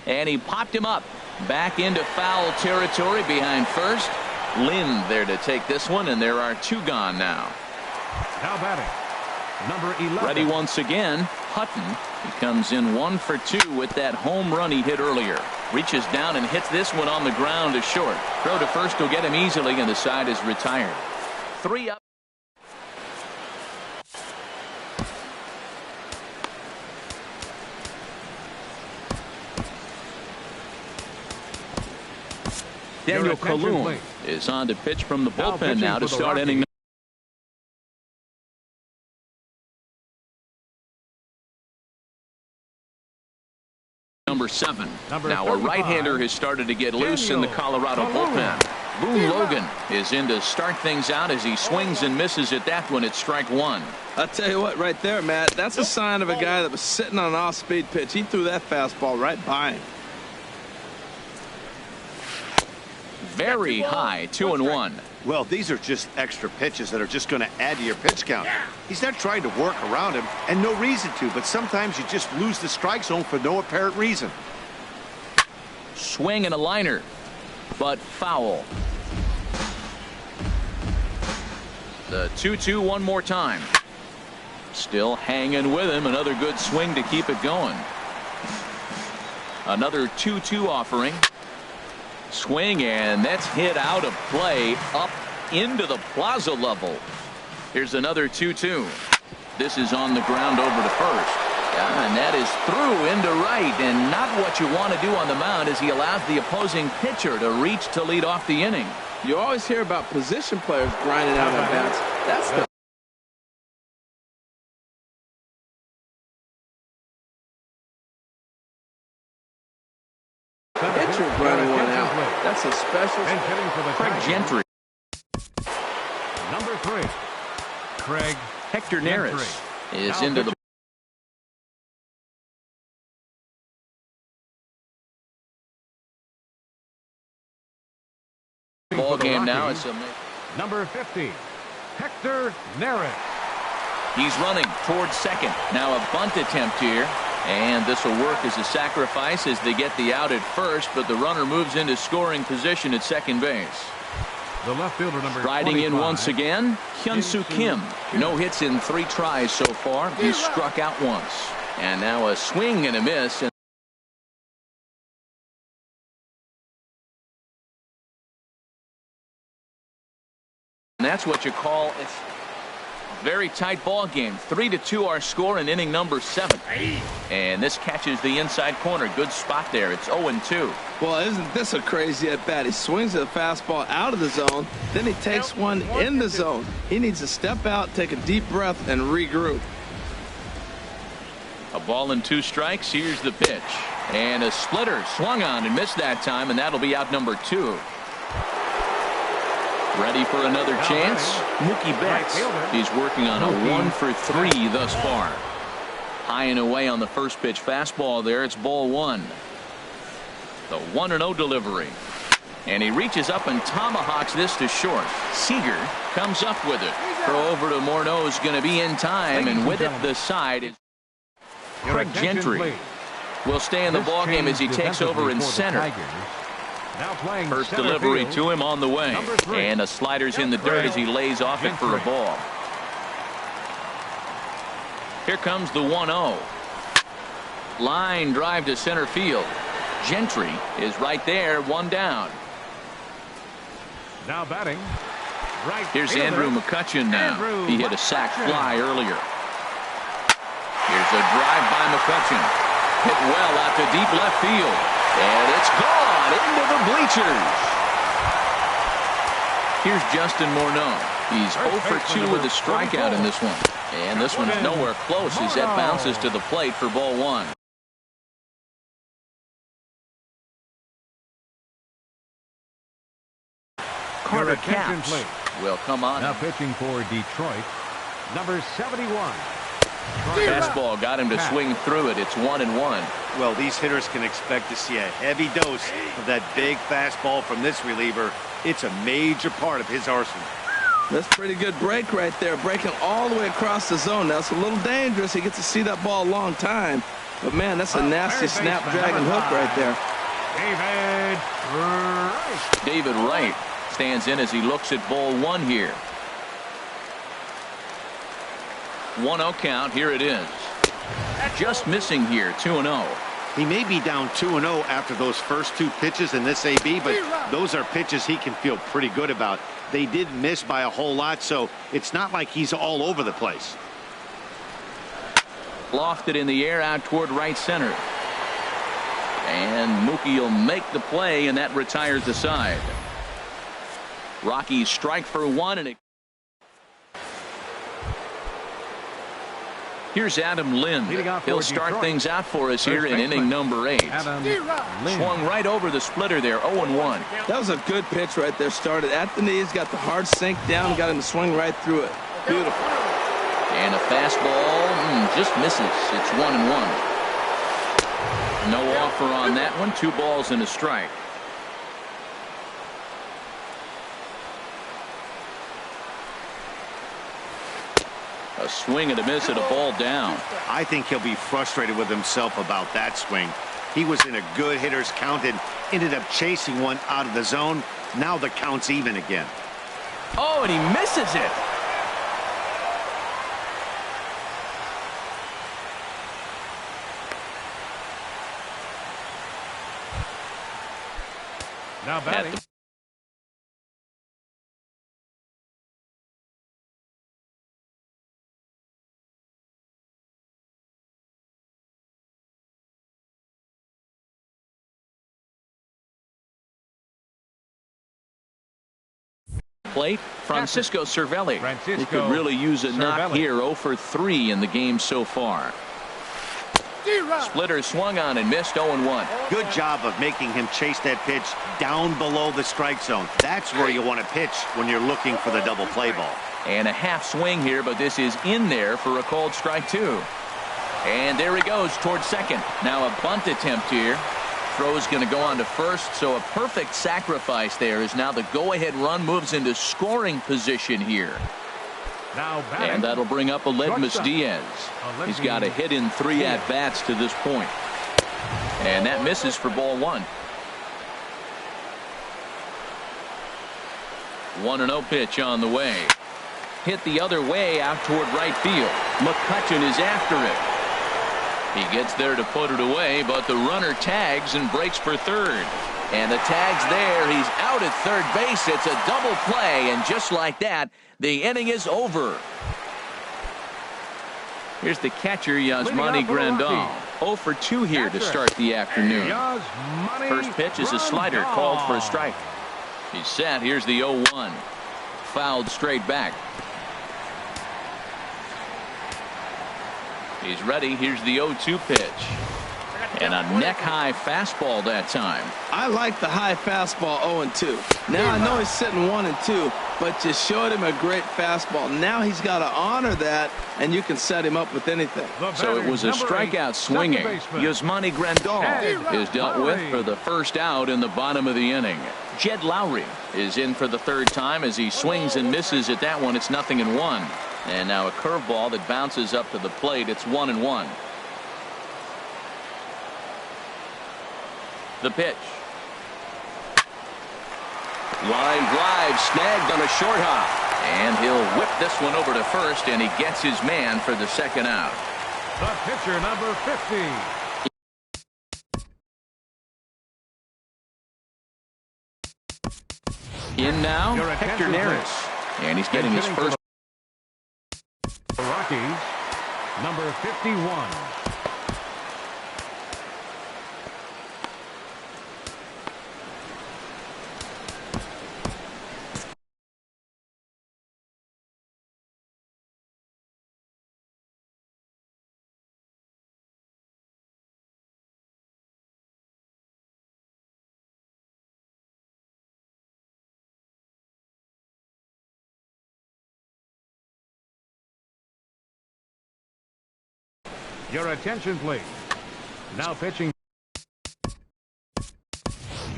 And he popped him up back into foul territory behind first. Lynn there to take this one, and there are 2 gone now. Now batting, number 11. Ready once again, Hutton. He comes in 1 for 2 with that home run he hit earlier. Reaches down and hits this one on the ground to short. Throw to first will get him easily, and the side is retired. 3 up. Daniel Kalum is on to pitch from the bullpen now to start inning number 7. Now a right-hander has started to get loose in the Colorado bullpen. Boone Logan is in to start things out as he swings and misses at that one at strike 1. I'll tell you what, right there, Matt, that's a sign of a guy that was sitting on an off-speed pitch. He threw that fastball right by him. Very high, 2-1. Well, these are just extra pitches that are just going to add to your pitch count. He's not trying to work around him, and no reason to, but sometimes you just lose the strike zone for no apparent reason. Swing and a liner, but foul. The 2-2 one more time. Still hanging with him. Another good swing to keep it going. Another 2-2 offering. Swing, and that's hit out of play up into the plaza level. Here's another 2-2. This is on the ground over to first. And that is through into right, and not what you want to do on the mound as he allows the opposing pitcher to reach to lead off the inning. You always hear about position players grinding out at bats. That's the pitcher grinding one out. That's a special. Craig Gentry. Number 3, Craig Hector Neris is into the ball game now. It's number 50, Hector Neris. He's running towards second. Now a bunt attempt here. And this will work as a sacrifice as they get the out at first, but the runner moves into scoring position at second base. The left fielder, number Riding 25, in once again, Hyun-Soo Kim. No hits in 3 tries so far. He's struck out once. And now a swing and a miss. And that's what you call a very tight ball game. 3-2 our score in inning number 7. And this catches the inside corner. Good spot there. It's 0-2. Well, isn't this a crazy at bat? He swings at the fastball out of the zone, then he takes one in the zone. He needs to step out, take a deep breath, and regroup. A ball and 2 strikes. Here's the pitch. And a splitter swung on and missed that time, and that'll be out number 2. Ready for another chance? Mookie Betts. He's working on a 1 for 3 thus far. High and away on the first pitch fastball there. It's ball 1. The 1-0 delivery. And he reaches up and tomahawks this to short. Seager comes up with it. Throw over to Morneau is going to be in time, and with it the side is Craig Gentry. Will stay in the ballgame as he takes over in center. First delivery to him on the way, and a slider's in the dirt as he lays off it for a ball. Here comes the 1-0. Line drive to center field. Gentry is right there, 1 down. Now batting, right. Here's Andrew McCutchen now. He hit a sac fly earlier. Here's a drive by McCutchen. Hit well out to deep left field. And it's gone into the bleachers. Here's Justin Morneau. He's 0 for 2 with a strikeout in this one. And this one's nowhere close as that bounces to the plate for ball one. Carter Capps will come on. Now pitching for Detroit, number 71. Fastball got him to swing through it. It's 1-1. Well, these hitters can expect to see a heavy dose of that big fastball from this reliever. It's a major part of his arsenal. That's a pretty good break right there, breaking all the way across the zone. Now, it's a little dangerous. He gets to see that ball a long time. But, man, that's a nasty snapdragon hook right there. David Wright stands in as he looks at ball one here. 1-0 count. Here it is. Just missing here, 2-0. He may be down 2-0 after those first two pitches in this AB, but those are pitches he can feel pretty good about. They did miss by a whole lot, so it's not like he's all over the place. Lofted in the air out toward right center. And Mookie will make the play, and that retires the side. Rockies strike for one, and here's Adam Lind. He'll start things out for us here in inning number 8. Swung right over the splitter there, 0-1. That was a good pitch right there. Started at the knees, got the hard sink down, got him to swing right through it. Beautiful. And a fastball just misses. It's 1-1. No offer on that one. 2 balls and a strike. A swing and a miss and a ball down. I think he'll be frustrated with himself about that swing. He was in a good hitter's count and ended up chasing one out of the zone. Now the count's even again. Oh, and he misses it. Now batting. Plate, Francisco Cervelli. He could really use a knock here. 0 for 3 in the game so far. Splitter swung on and missed. 0-1. Good job of making him chase that pitch down below the strike zone. That's where you want to pitch when you're looking for the double play ball. And a half swing here, but this is in there for a called strike 2. And there he goes towards second. Now a bunt attempt here. Throw's going to go on to first, so a perfect sacrifice there as now the go-ahead run moves into scoring position here. Now and that'll bring up Aledmus Diaz. He's got a hit in 3 at-bats to this point. And that misses for ball 1. 1-0 pitch on the way. Hit the other way out toward right field. McCutchen is after it. He gets there to put it away, but the runner tags and breaks for third. And the tag's there. He's out at third base. It's a double play, and just like that, the inning is over. Here's the catcher, Yasmani Grandal. 0 for 2 here to start the afternoon. First pitch is a slider called for a strike. He's set. Here's the 0-1. Fouled straight back. He's ready. Here's the 0-2 pitch. And a neck-high fastball that time. I like the high fastball 0-2. Now I know he's sitting 1-2, but just showed him a great fastball. Now he's got to honor that, and you can set him up with anything. So it was a strikeout swinging. Yasmani Grandal is dealt with for the first out in the bottom of the inning. Jed Lowry is in for the third time as he swings and misses at that one. It's 0-1. And now a curveball that bounces up to the plate. It's 1-1. The pitch. Line drive snagged on a short hop. And he'll whip this one over to first, and he gets his man for the second out. The pitcher, number 50. In now, Hector Neris. And he's getting his first. Rockies, number 51. Your attention, please. Now pitching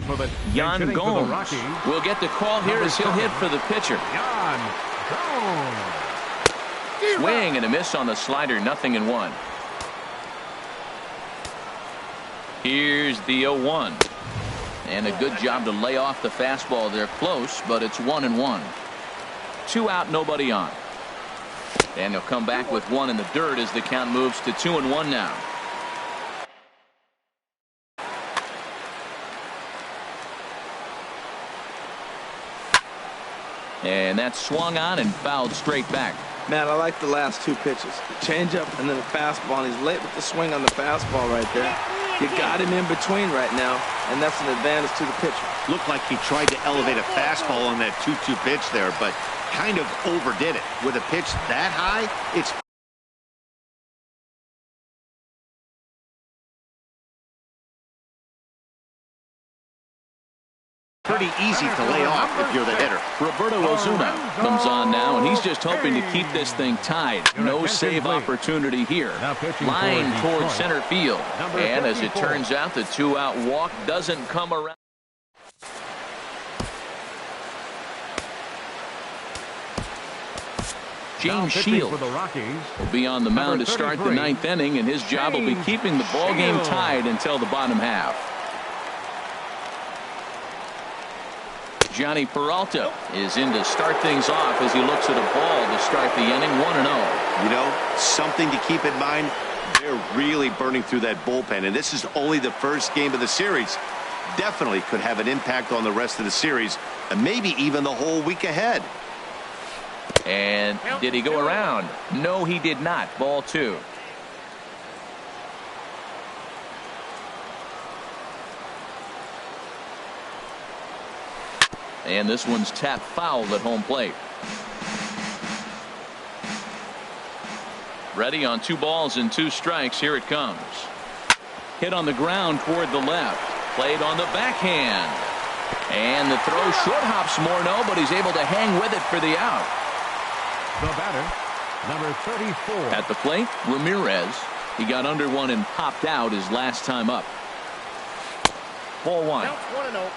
for the Yan Gomes will get the call here as he'll hit for the pitcher. Yan Gomes. Swing and a miss on the slider, 0-1. Here's the 0-1. And a good job to lay off the fastball. They're close, but it's 1-1. 2 out, nobody on. And he'll come back with 1 in the dirt as the count moves to 2-1 now. And that's swung on and fouled straight back. Matt, I like the last 2 pitches. The changeup and then the fastball. And he's late with the swing on the fastball right there. You got him in between right now, and that's an advantage to the pitcher. Looked like he tried to elevate a fastball on that 2-2 pitch there, but kind of overdid it. With a pitch that high, it's pretty easy to lay off if you're the hitter. Roberto Ozuna comes on now, and he's just hoping to keep this thing tied. No save opportunity here. Line towards center field. And as it turns out, the 2-out walk doesn't come around. James Shields will be on the mound to start the 9th inning, and his job will be keeping the ball game tied until the bottom half. Johnny Peralta is in to start things off as he looks at a ball to start the inning, 1-0. You know, something to keep in mind, they're really burning through that bullpen, and this is only the first game of the series. Definitely could have an impact on the rest of the series, and maybe even the whole week ahead. And did he go around? No, he did not. Ball 2. And this one's tapped foul at home plate. Ready on 2 balls and 2 strikes. Here it comes. Hit on the ground toward the left. Played on the backhand. And the throw short hops Morneau, but he's able to hang with it for the out. The batter, number 34. At the plate, Ramirez. He got under one and popped out his last time up. Ball 1. Now 1-0.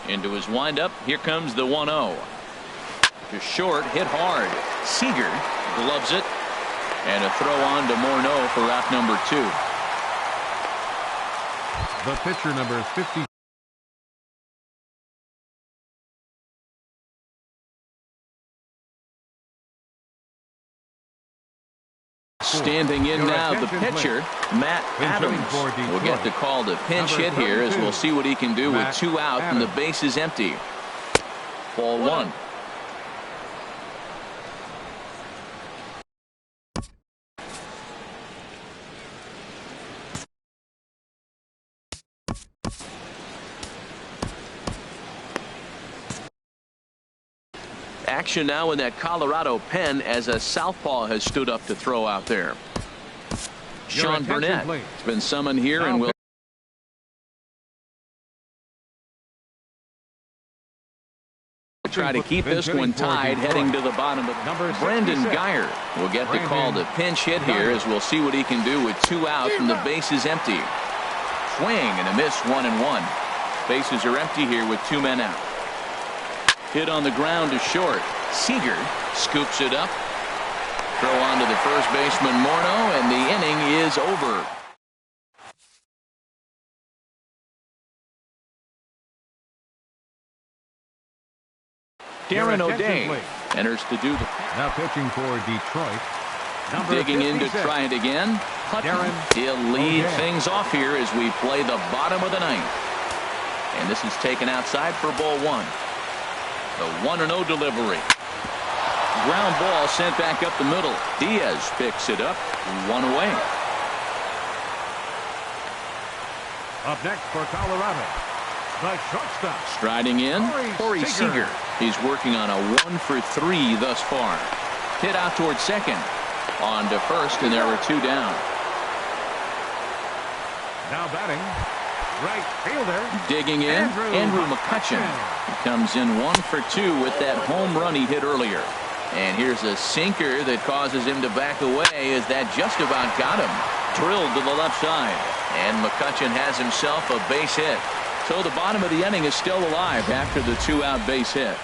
Into his windup. Here comes the 1-0. To short, hit hard. Seager gloves it. And a throw on to Morneau for out number 2. The pitcher, number 50. Standing in now, the pitcher, Matt Adams, will get the call to pinch hit here as we'll see what he can do with 2 out and the base is empty. Ball 1. Action now in that Colorado pen as a southpaw has stood up to throw out there. Sean Burnett has been summoned here and will try to keep this one tied heading to the bottom of the Brandon Guyer will get the call to pinch hit here as we'll see what he can do with 2 out and the base is empty. Swing and a miss, 1-1. Bases are empty here with 2 men out. Hit on the ground to short. Seager scoops it up. Throw on to the first baseman Morneau, and the inning is over. Darren O'Day enters to do the now pitching for Detroit. Digging in to try it again. Hutton, he'll lead things off here as we play the bottom of the 9th. And this is taken outside for ball 1. The 1-0 delivery. Ground ball sent back up the middle. Diaz picks it up. 1 away. Up next for Colorado, the shortstop. Striding in, Corey Seager. He's working on a 1 for 3 thus far. Hit out towards second. On to first, and there were 2 down. Now batting, right fielder. Digging in, Andrew McCutchen. He comes in 1 for 2 with that home run he hit earlier. And here's a sinker that causes him to back away as that just about got him. Drilled to the left side. And McCutchen has himself a base hit. So the bottom of the inning is still alive after the 2-out base hit.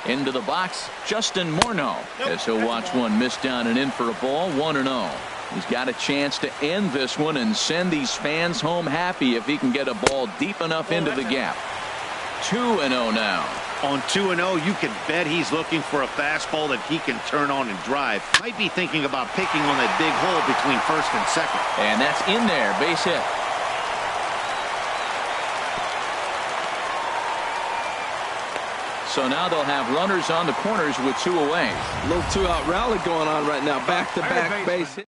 Into the box, Justin Morneau, as he'll watch one miss down and in for a ball, 1-0. He's got a chance to end this one and send these fans home happy if he can get a ball deep enough into the gap. 2-0 now. On 2-0, you can bet he's looking for a fastball that he can turn on and drive. Might be thinking about picking on that big hole between first and second. And that's in there, base hit. So now they'll have runners on the corners with 2 away. A little 2-out rally going on right now. Back-to-back base hit.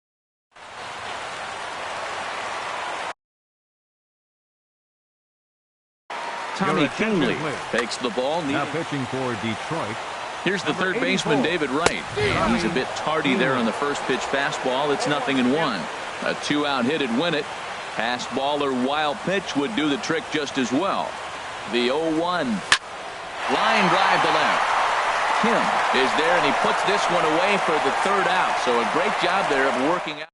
Tommy Kingley takes the ball. Now pitching for Detroit. Here's the third baseman, David Wright. And he's a bit tardy there on the first pitch fastball. It's 0-1. A 2-out hit would win it. Pass ball or wild pitch would do the trick just as well. The 0-1. Line drive to left. Kim is there, and he puts this one away for the 3rd out. So a great job there of working out.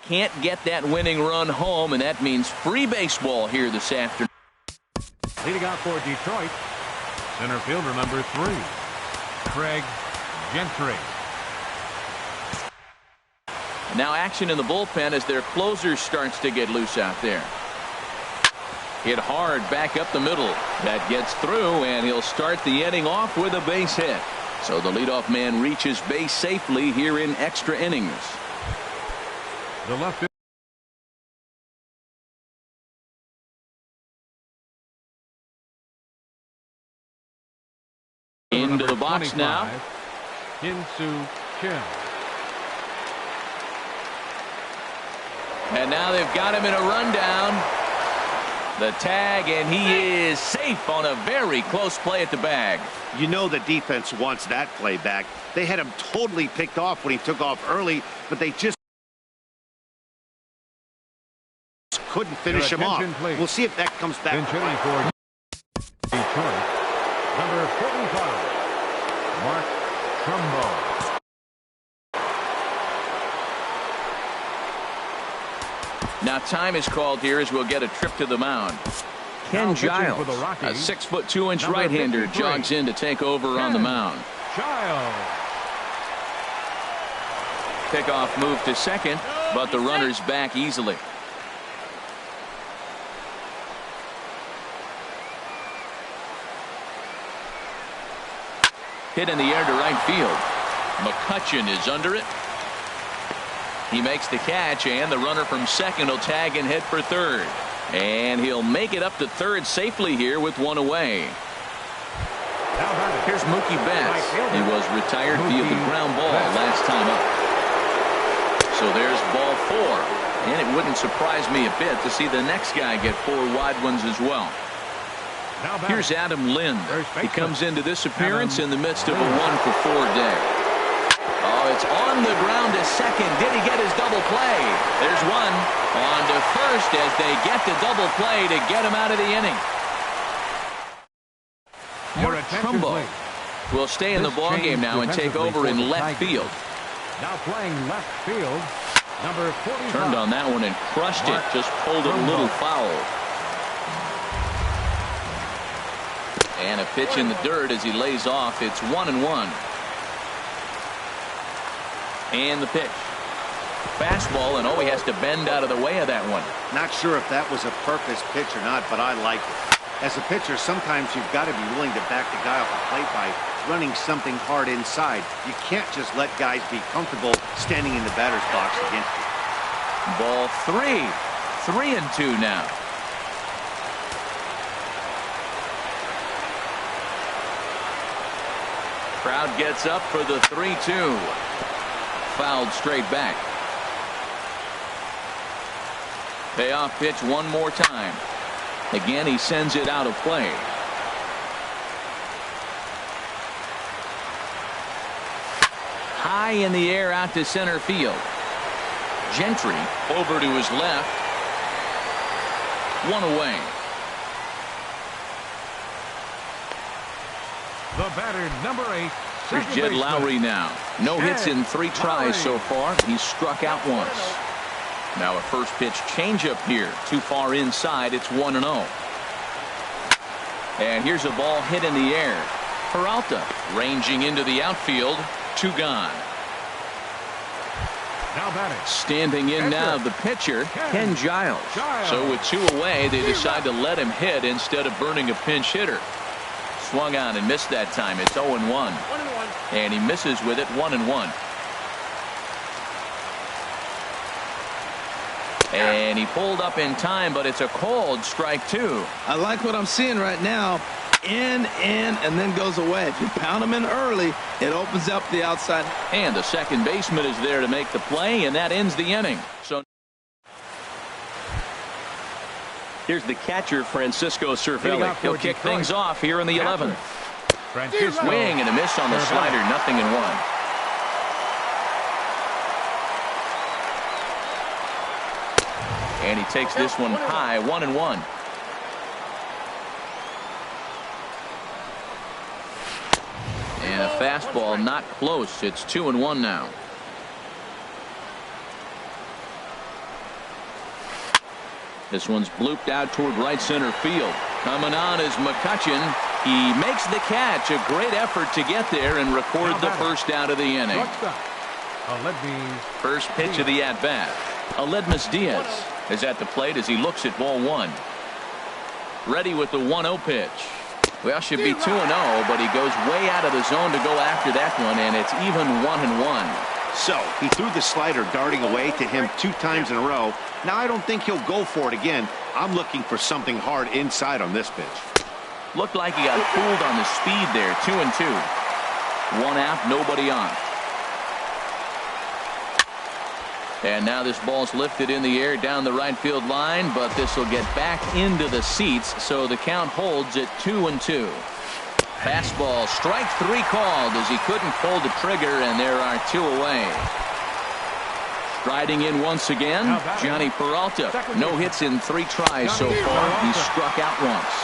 Can't get that winning run home, and that means free baseball here this afternoon. Leading out for Detroit, center fielder number 3, Craig Gentry. Now action in the bullpen as their closer starts to get loose out there. Hit hard back up the middle. That gets through, and he'll start the inning off with a base hit. So the leadoff man reaches base safely here in extra innings. The left into the box now. Insoo Kim. And now they've got him in a rundown. The tag, and he is safe on a very close play at the bag. You know the defense wants that play back. They had him totally picked off when he took off early, but they just couldn't finish him off. Please. We'll see if that comes back. Pinch for Detroit, number 45, Mark Trumbo. Now time is called here as we'll get a trip to the mound. Ken Giles, a 6'2" right-hander, jogs in to take over on the mound. Giles. Pickoff move to second, but the runner's back easily. Hit in the air to right field. McCutchen is under it. He makes the catch, and the runner from second will tag and head for third. And he'll make it up to third safely here with 1 away. Here's Mookie Betts. He was retired via the ground ball last time up. So there's ball 4. And it wouldn't surprise me a bit to see the next guy get 4 wide ones as well. Here's Adam Lind. He comes into this appearance in the midst of a 1-for-4 day. Oh, it's on the ground to second. Did he get his double play? There's one. On to first as they get the double play to get him out of the inning. Mark Trumbo will stay in the ballgame now and take over in left field. Now playing left field, number 45. Turned on that one and crushed it. Just pulled it a little foul. And a pitch in the dirt as he lays off. It's 1-1. And the pitch. Fastball, and he has to bend out of the way of that one. Not sure if that was a purpose pitch or not, but I like it. As a pitcher, sometimes you've got to be willing to back the guy off the plate by running something hard inside. You can't just let guys be comfortable standing in the batter's box against you. Ball 3. 3-2 now. Crowd gets up for the 3-2. Fouled straight back. Payoff pitch one more time. Again, he sends it out of play. High in the air out to center field. Gentry over to his left. 1 away. The batter, number 8. Here's Jed Lowry now. No hits in 3 tries so far. He's struck out once. Now a first pitch changeup here. Too far inside. It's 1-0. And here's a ball hit in the air. Peralta ranging into the outfield. 2 gone. Now batting. Standing in now the pitcher, Ken Giles. So with 2 away, they decide to let him hit instead of burning a pinch hitter. Swung on and missed that time. It's 0-1. And he misses with it, 1-1. And he pulled up in time, but it's a cold strike 2. I like what I'm seeing right now. In, and then goes away. If you pound him in early, it opens up the outside. And the second baseman is there to make the play, and that ends the inning. So here's the catcher, Francisco Cervelli. He'll kick things off here in the 11th. Swing and a miss on the slider, 0-1. And he takes this one high, 1-1. And a fastball not close. It's 2-1 now. This one's blooped out toward right center field. Coming on is McCutchen. He makes the catch. A great effort to get there and record the first out of the inning. First pitch of the at-bat. Aledmus Diaz is at the plate as he looks at ball 1. Ready with the 1-0 pitch. Well, should be 2-0, but he goes way out of the zone to go after that one, and it's even 1-1. So he threw the slider darting away to him 2 times in a row. Now I don't think he'll go for it again. I'm looking for something hard inside on this pitch. Looked like he got fooled on the speed there. 2-2. 1 out, nobody on. And now this ball's lifted in the air down the right field line, but this will get back into the seats, so the count holds at 2-2. Fastball, strike 3 called as he couldn't pull the trigger, and there are 2 away. Striding in once again, Johnny Peralta. No hits in 3 tries so far. He's struck out once.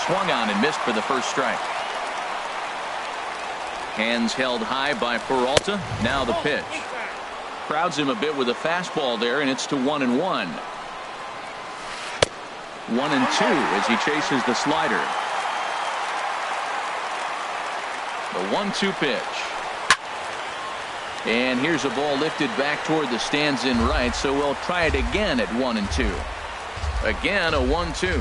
Swung on and missed for the first strike. Hands held high by Peralta. Now the pitch. Crowds him a bit with a fastball there, and it's to 1-1. 1-2 as he chases the slider. The 1-2 pitch. And here's a ball lifted back toward the stands in right, so we'll try it again at 1-2. Again, a 1-2.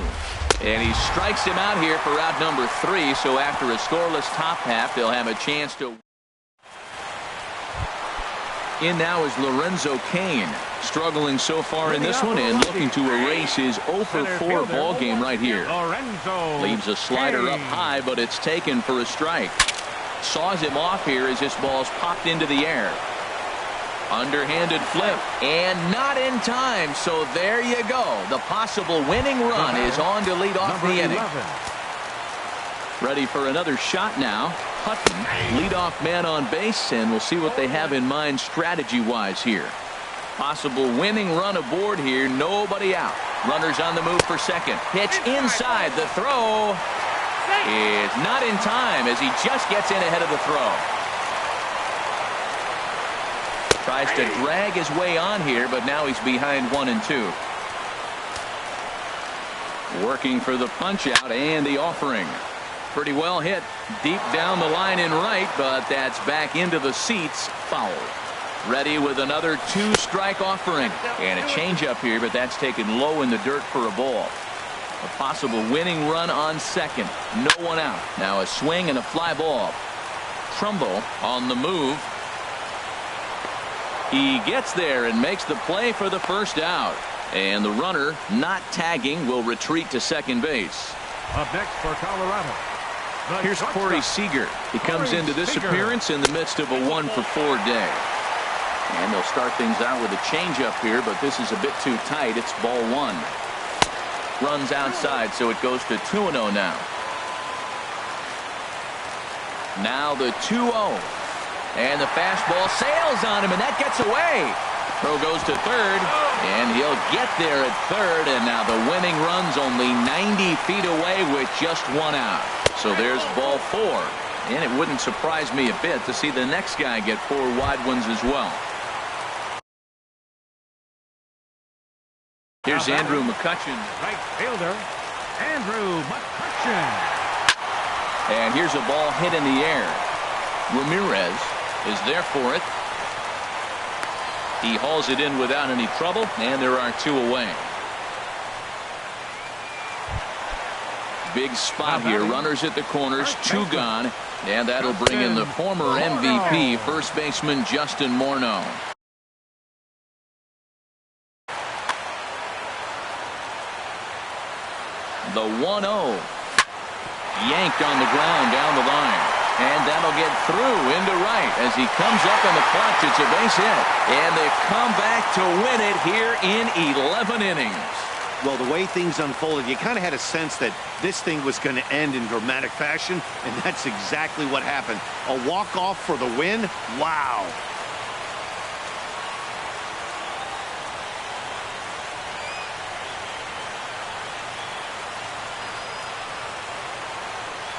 And he strikes him out here for out number 3, so after a scoreless top half, they'll have a chance to. In now is Lorenzo Cain, struggling so far in this one and looking to erase his 0-for-4 ball game right here. Leaves a slider up high, but it's taken for a strike. Saws him off here as this ball's popped into the air. Underhanded flip, and not in time, so there you go. The possible winning run is on to lead off the inning. Ready for another shot now. Hutton, leadoff man on base, and we'll see what they have in mind strategy-wise here. Possible winning run aboard here, nobody out. Runners on the move for second. Pitch inside, the throw is not in time as he just gets in ahead of the throw. Tries to drag his way on here, but now he's behind 1-2. Working for the punch out and the offering. Pretty well hit deep down the line in right, but that's back into the seats. Foul. Ready with another 2-strike offering. And a changeup here, but that's taken low in the dirt for a ball. A possible winning run on second. No one out. Now a swing and a fly ball. Trumbo on the move. He gets there and makes the play for the first out. And the runner, not tagging, will retreat to second base. Up next for Colorado. Here's Corey Seager. He comes into this appearance in the midst of a 1-for-4 day. And they'll start things out with a changeup here, but this is a bit too tight. It's ball 1. Runs outside, so it goes to 2-0 now. Now the 2-0. And the fastball sails on him, and that gets away. Throw goes to third, and he'll get there at third, and now the winning run's only 90 feet away with just one out. So there's ball 4, and it wouldn't surprise me a bit to see the next guy get 4 wide ones as well. Here's Andrew McCutcheon. Right fielder, Andrew McCutcheon. And here's a ball hit in the air. Ramirez is there for it. He hauls it in without any trouble, and there are 2 away. Big spot here. Runners at the corners, 2 gone, and that'll bring in the former MVP, first baseman Justin Morneau. The 1-0. Yanked on the ground down the line. And that'll get through into right as he comes up in the clutch. It's a base hit. And they come back to win it here in 11 innings. Well, the way things unfolded, you kind of had a sense that this thing was going to end in dramatic fashion, and that's exactly what happened. A walk-off for the win? Wow.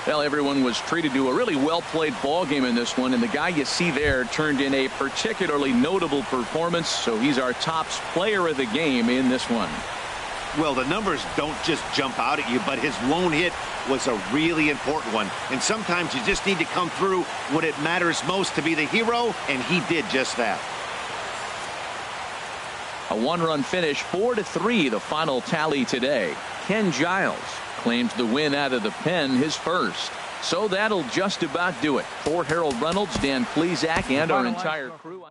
Well, everyone was treated to a really well-played ball game in this one, and the guy you see there turned in a particularly notable performance, so he's our top player of the game in this one. Well, the numbers don't just jump out at you, but his lone hit was a really important one. And sometimes you just need to come through when it matters most to be the hero, and he did just that. A 1-run finish, 4-3, the final tally today. Ken Giles claims the win out of the pen, his first. So that'll just about do it. For Harold Reynolds, Dan Plesac, and our entire crew.